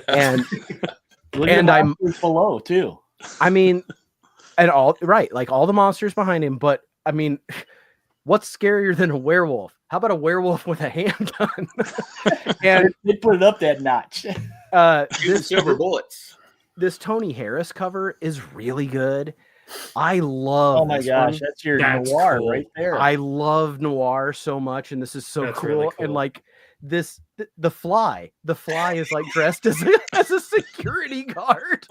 And I'm below too. I mean, and all right, like all the monsters behind him, but I mean, what's scarier than a werewolf? How about a werewolf with a handgun? And they put it up that notch. This silver bullets. This Tony Harris cover is really good. I love. Oh my gosh, that's your noir cool. Right there. I love noir so much, and this is so cool. Really cool. And like this, the fly is like dressed as a security guard.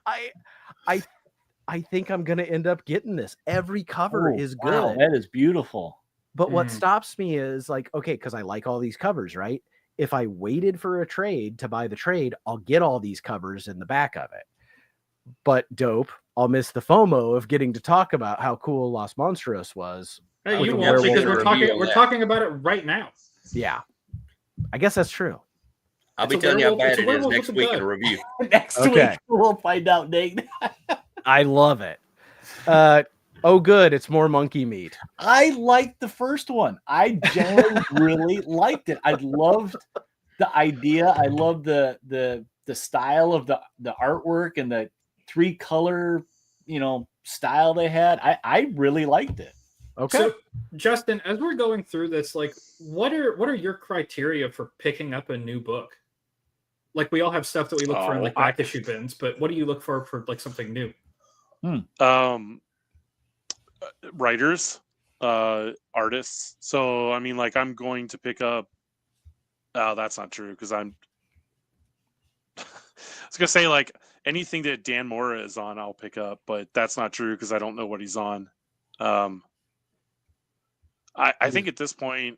I think I'm gonna end up getting this. Every cover is good. Wow, that is beautiful. But what stops me is like, okay, because I like all these covers, right? If I waited for a trade to buy the trade, I'll get all these covers in the back of it. But dope, I'll miss the FOMO of getting to talk about how cool Los Monstros was. Hey, you won't, because we're talking about it right now. Yeah, I guess that's true. I'll be telling you how bad it is next week in a review. Next week we'll find out, Nate. I love it. Oh, good. It's more monkey meat. I liked the first one. I generally really liked it. I loved the idea. I loved the style of the artwork and the 3-color, style they had. I really liked it. Okay. So, Justin, as we're going through this, like, what are your criteria for picking up a new book? Like, we all have stuff that we look for in like back issue bins, but what do you look for like something new? Writers, artists. So I mean, like, I'm going to pick up. Oh, that's not true, because I was gonna say, like, anything that Dan Mora is on, I'll pick up, but that's not true because I don't know what he's on. I think at this point,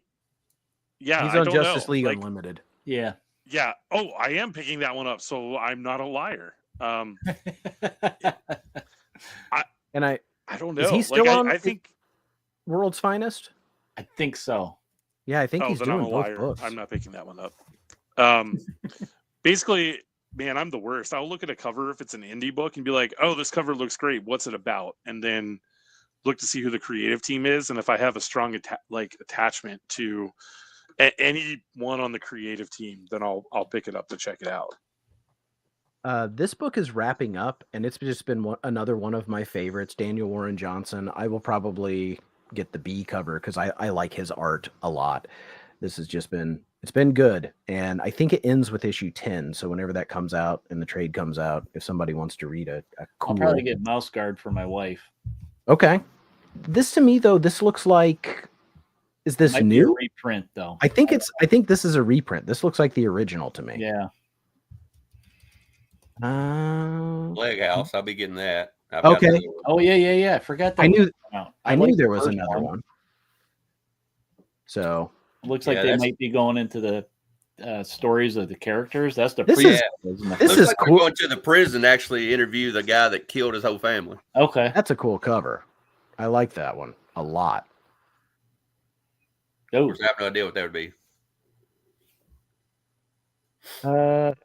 yeah, he's on Justice League Unlimited. Yeah. Oh, I am picking that one up, so I'm not a liar. I don't know. Is he still on? I think World's Finest. I think so. Yeah, I think he's doing both books. I'm not picking that one up. Basically, man, I'm the worst. I'll look at a cover if it's an indie book and be like, "Oh, this cover looks great. What's it about?" And then look to see who the creative team is, and if I have a strong attachment to any one on the creative team, then I'll pick it up to check it out. This book is wrapping up, and it's just been another one of my favorites. Daniel Warren Johnson. I will probably get the B cover because I like his art a lot. This has just been good, and I think it ends with issue 10. So whenever that comes out and the trade comes out, if somebody wants to read a cool... I'll probably get Mouse Guard for my wife. Okay. This to me though, this looks like, is this new? Reprint though. I think this is a reprint. This looks like the original to me. Yeah. Leg House. I'll be getting that. Okay. Oh yeah. I forgot that. I knew there was another one. So it looks like they might be going into the stories of the characters. That's the this is like cool. Going to the prison to actually interview the guy that killed his whole family. Okay, that's a cool cover. I like that one a lot. Of course, I have no idea what that would be. Red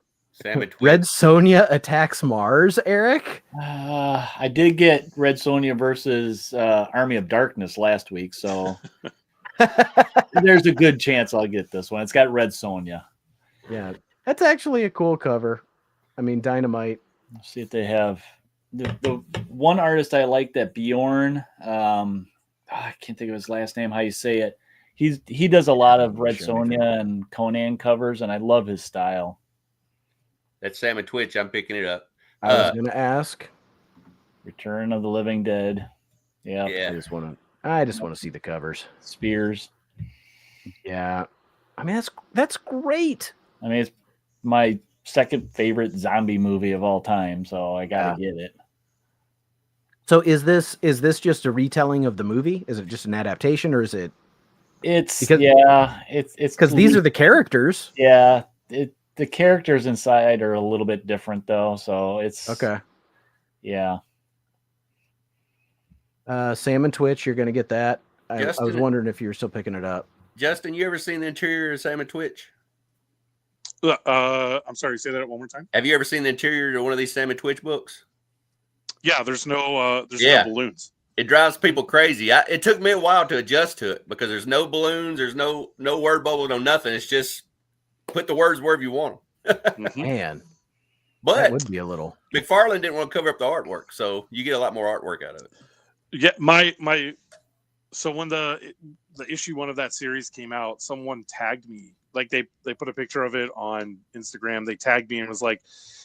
Sonja attacks Mars, Eric. I did get Red Sonja versus Army of Darkness last week, so there's a good chance I'll get this one. It's got Red Sonja. Yeah, that's actually a cool cover. I mean, Dynamite. Let's see if they have the one artist I like, that Bjorn. I can't think of his last name. How you say it? He does a lot of Red Sonja and Conan covers, and I love his style. That's Sam and Twitch. I'm picking it up. I was going to ask. Return of the Living Dead. Yeah. I just want to see the covers. Spears. Yeah. I mean, that's great. I mean, it's my second favorite zombie movie of all time, so I got to get it. So is this just a retelling of the movie? Is it just an adaptation, or is it? It's because these are the characters. Yeah. The characters inside are a little bit different though, so it's okay. Yeah. Sam and Twitch, you're gonna get that. I was wondering if you were still picking it up. Justin, you ever seen the interior of Sam and Twitch? I'm sorry, say that one more time. Have you ever seen the interior of one of these Sam and Twitch books? Yeah, there's no balloons. It drives people crazy. It took me a while to adjust to it because there's no balloons, there's no word bubble, no nothing. It's just put the words wherever you want them. Man, but that would be a little. McFarlane didn't want to cover up the artwork, so you get a lot more artwork out of it. Yeah, so when the issue 1 of that series came out, someone tagged me. Like they put a picture of it on Instagram. They tagged me and was like,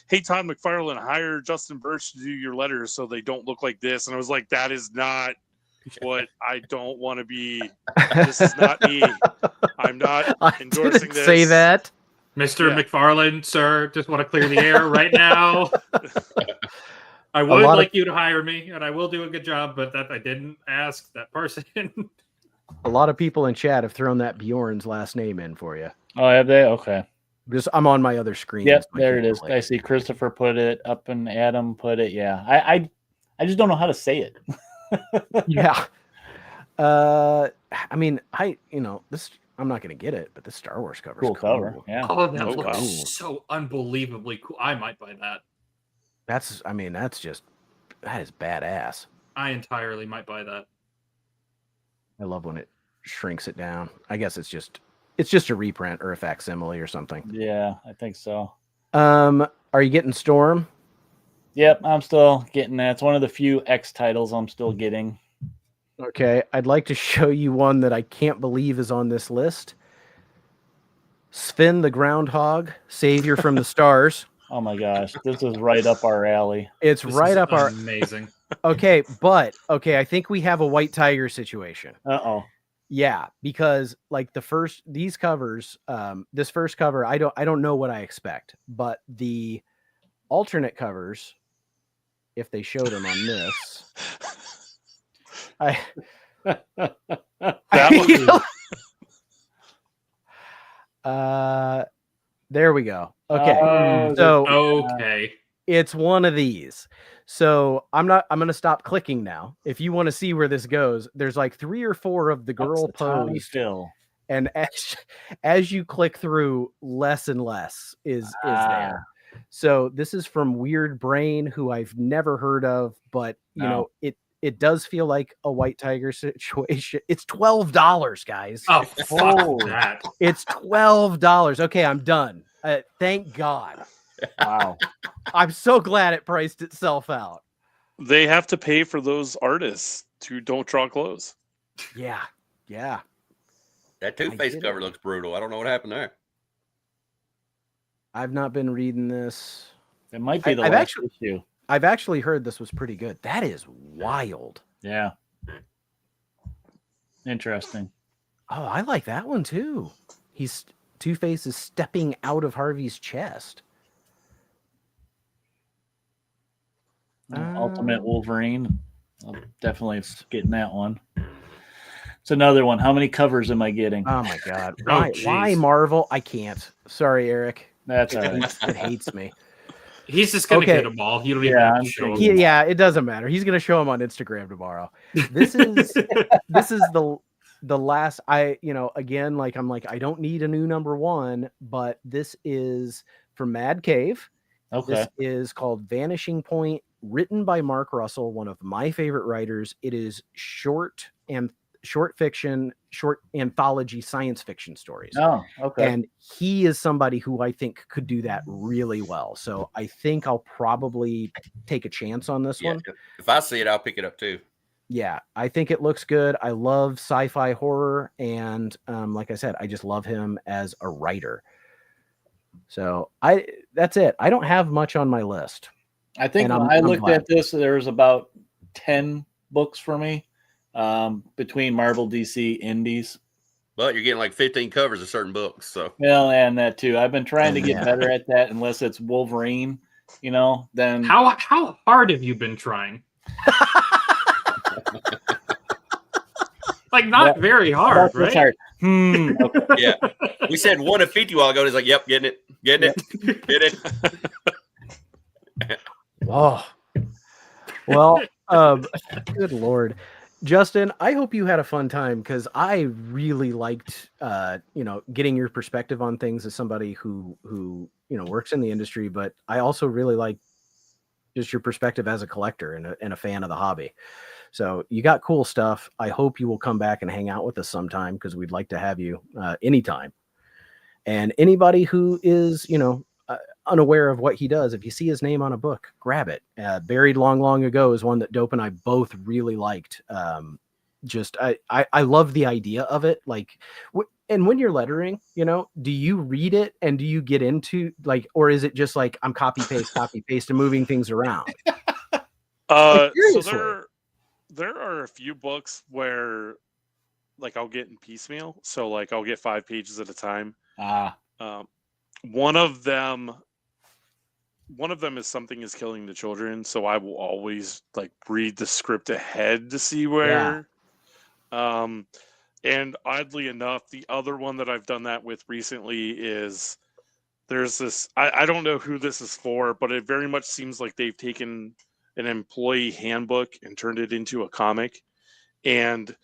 "Hey, Todd McFarlane, hire Justin Birch to do your letters so they don't look like this." And I was like, "That is not what I don't want to be. This is not me. I'm not endorsing this." Say that, Mr. McFarlane, sir. Just want to clear the air right now. I would like you to hire me, and I will do a good job, but that I didn't ask that person. A lot of people in chat have thrown that Bjorn's last name in for you. Oh, have they? Okay. I'm on my other screen. Yep, so I there can't it is. really- I see Christopher put it up and Adam put it. Yeah. I just don't know how to say it. Yeah. I mean, this. I'm not gonna get it, but this Star Wars cover is Cool cover. Yeah. Oh, that No looks problem. so unbelievably cool. I might buy that. That is badass. I entirely might buy that. I love when it shrinks it down. I guess it's just a reprint or a facsimile or something. Yeah, I think so. Are you getting Storm? Yep, I'm still getting that. It's one of the few X titles I'm still getting. Okay, I'd like to show you one that I can't believe is on this list. Sven the Groundhog, Savior from the Stars. Oh my gosh, this is right up our alley. It's This right is up our amazing. Okay, I think we have a White Tiger situation. Uh-oh. Yeah, because like these covers, this first cover, I don't know what I expect, but the alternate covers, if they showed them on this, there we go. Okay. Okay. It's one of these. So I'm going to stop clicking now. If you want to see where this goes, there's like 3 or 4 of the girl posed. Phil. And as you click through, less and less is there. So this is from Weird Brain, who I've never heard of, but you know, it does feel like a White Tiger situation. It's $12, guys. Oh, fuck that. It's $12. Okay, I'm done. Thank God. Wow. I'm so glad it priced itself out. They have to pay for those artists who don't draw clothes. Yeah. Yeah. That Two-Face cover looks brutal. I don't know what happened there. I've not been reading this. It might be the last issue. I've actually heard this was pretty good. That is wild. Yeah. Interesting. Oh, I like that one too. Two-Face is stepping out of Harvey's chest. Ultimate Wolverine. I'm definitely getting that one. It's another one. How many covers am I getting? Oh my God. Oh, why Marvel? I can't. Sorry, Eric. That's all right. It hates me. He's just gonna get them all. You don't even have to show them. Yeah, it doesn't matter. He's gonna show them on Instagram tomorrow. This is the last. Again, I don't need a new #1, but this is from Mad Cave. Okay. This is called Vanishing Point, written by Mark Russell, one of my favorite writers. It is short fiction, short anthology science fiction stories. Oh, okay. And he is somebody who I think could do that really well. So I think I'll probably take a chance on this one. If I see it, I'll pick it up too. Yeah, I think it looks good. I love sci-fi horror. And like I said, I just love him as a writer. So that's it. I don't have much on my list. I think when I looked at this, there was about 10 books for me. Between Marvel, DC, Indies. But you're getting like 15 covers of certain books. So well, and that too. I've been trying to get better at that. Unless it's Wolverine, then how hard have you been trying? Like not very hard, right? Hard. Okay. Yeah, we said 1 of 50 a while ago. He's like, "Yep, getting it, get it." Oh, well, good Lord. Justin, I hope you had a fun time because I really liked, getting your perspective on things as somebody who works in the industry. But I also really like just your perspective as a collector and a fan of the hobby. So you got cool stuff. I hope you will come back and hang out with us sometime because we'd like to have you anytime. And anybody who is, unaware of what he does, if you see his name on a book, grab it. Buried Long Ago is one that Dope and I both really liked. I love the idea of it. Like, and when you're lettering, do you read it and do you get into or is it just like I'm copy paste and moving things around? So there are a few books where I'll get in piecemeal. So I'll get 5 pages at a time. One of them is Something is Killing the Children, so I will always read the script ahead to see where And oddly enough, the other one that I've done that with recently is there's this, I don't know who this is for, but it very much seems like they've taken an employee handbook and turned it into a comic. And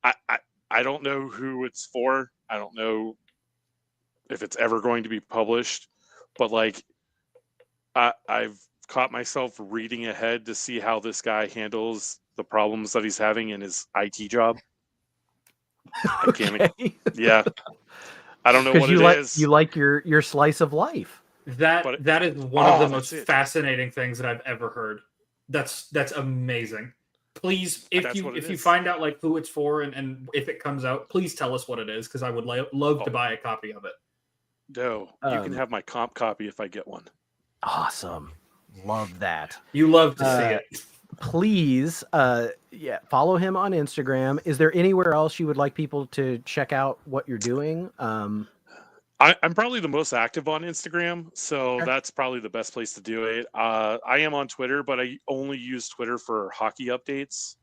I don't know who it's for. I don't know if it's ever going to be published, but like I've caught myself reading ahead to see how this guy handles the problems that he's having in his IT job. I can't. Yeah, I don't know what it is. You like your slice of life. That is one of the most fascinating things that I've ever heard. That's amazing. Please, if you find out like who it's for and if it comes out, please tell us what it is, because I would love to buy a copy of it. No, you can have my comp copy if I get one. Awesome. Love that. You love to see it. Please, follow him on Instagram. Is there anywhere else you would like people to check out what you're doing? I'm probably the most active on Instagram, so that's probably the best place to do it. I am on Twitter, but I only use Twitter for hockey updates.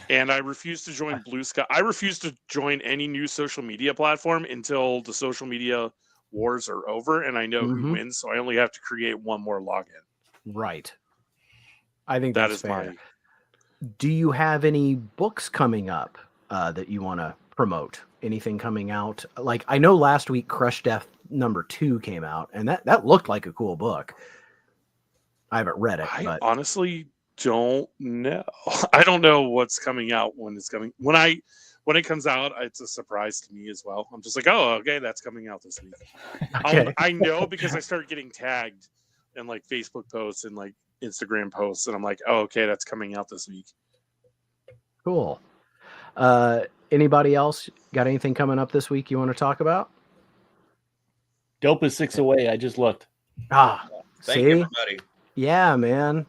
And I refuse to join Blue Sky. I refuse to join any new social media platform until the social media wars are over and I know who wins. So I only have to create one more login. Right. I think that's fair. My... Do you have any books coming up that you want to promote? Anything coming out? Like, I know last week Crush Death #2 came out, and that looked like a cool book. I haven't read it. I honestly don't know. I don't know what's coming out when it's coming. When it comes out, it's a surprise to me as well. I'm just like, oh, okay, that's coming out this week. Okay. I know because I started getting tagged in like Facebook posts and like Instagram posts, and I'm like, oh, okay, that's coming out this week. Cool. Anybody else got anything coming up this week you want to talk about? Dope is 6 away. I just looked. Thank you, everybody. Yeah, man.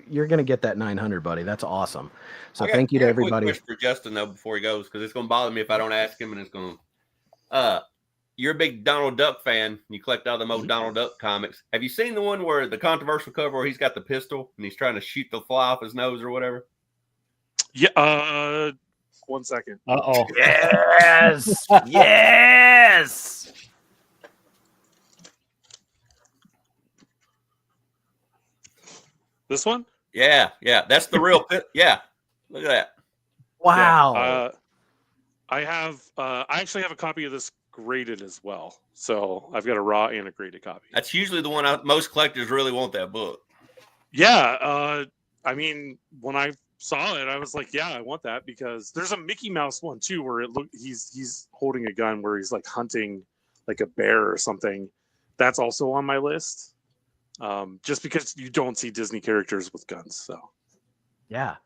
You're gonna get that 900, buddy. That's awesome. So thank you to everybody. Quick question for Justin though before he goes, because it's gonna bother me if I don't ask him, and it's gonna. You're a big Donald Duck fan. You collect all the old Donald Duck comics. Have you seen the one where the controversial cover where he's got the pistol and he's trying to shoot the fly off his nose or whatever? Yeah. 1 second. Uh-oh. Yes. Yes. This one? Yeah. That's the real yeah. Look at that. Wow. Yeah, I actually have a copy of this graded as well. So I've got a raw and a graded copy. That's usually the one most collectors really want, that book. Yeah. I mean, when I saw it, I was like, yeah, I want that, because there's a Mickey Mouse one too where he's holding a gun where he's like hunting like a bear or something. That's also on my list. Just because you don't see Disney characters with guns. So yeah.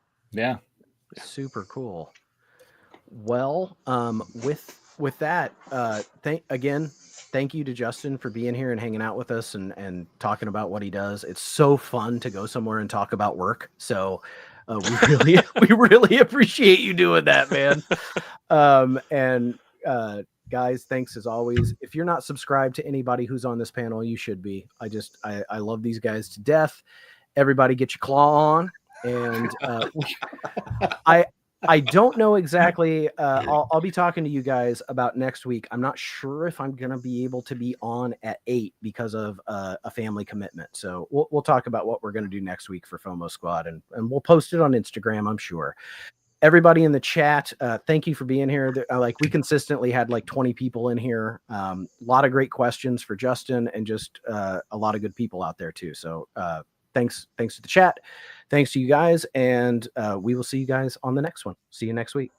Super cool. Well, with that, thank you to Justin for being here and hanging out with us and talking about what he does. It's so fun to go somewhere and talk about work. So we really appreciate you doing that, man. Guys, thanks as always. If you're not subscribed to anybody who's on this panel, you should be. I love these guys to death. Everybody get your claw on. And I don't know exactly. I'll be talking to you guys about next week. I'm not sure if I'm going to be able to be on at 8 because of a family commitment. So we'll talk about what we're going to do next week for FOMO Squad, and we'll post it on Instagram, I'm sure. Everybody in the chat, thank you for being here. We consistently had like 20 people in here. A lot of great questions for Justin, and just a lot of good people out there too. So thanks to the chat. Thanks to you guys. And we will see you guys on the next one. See you next week.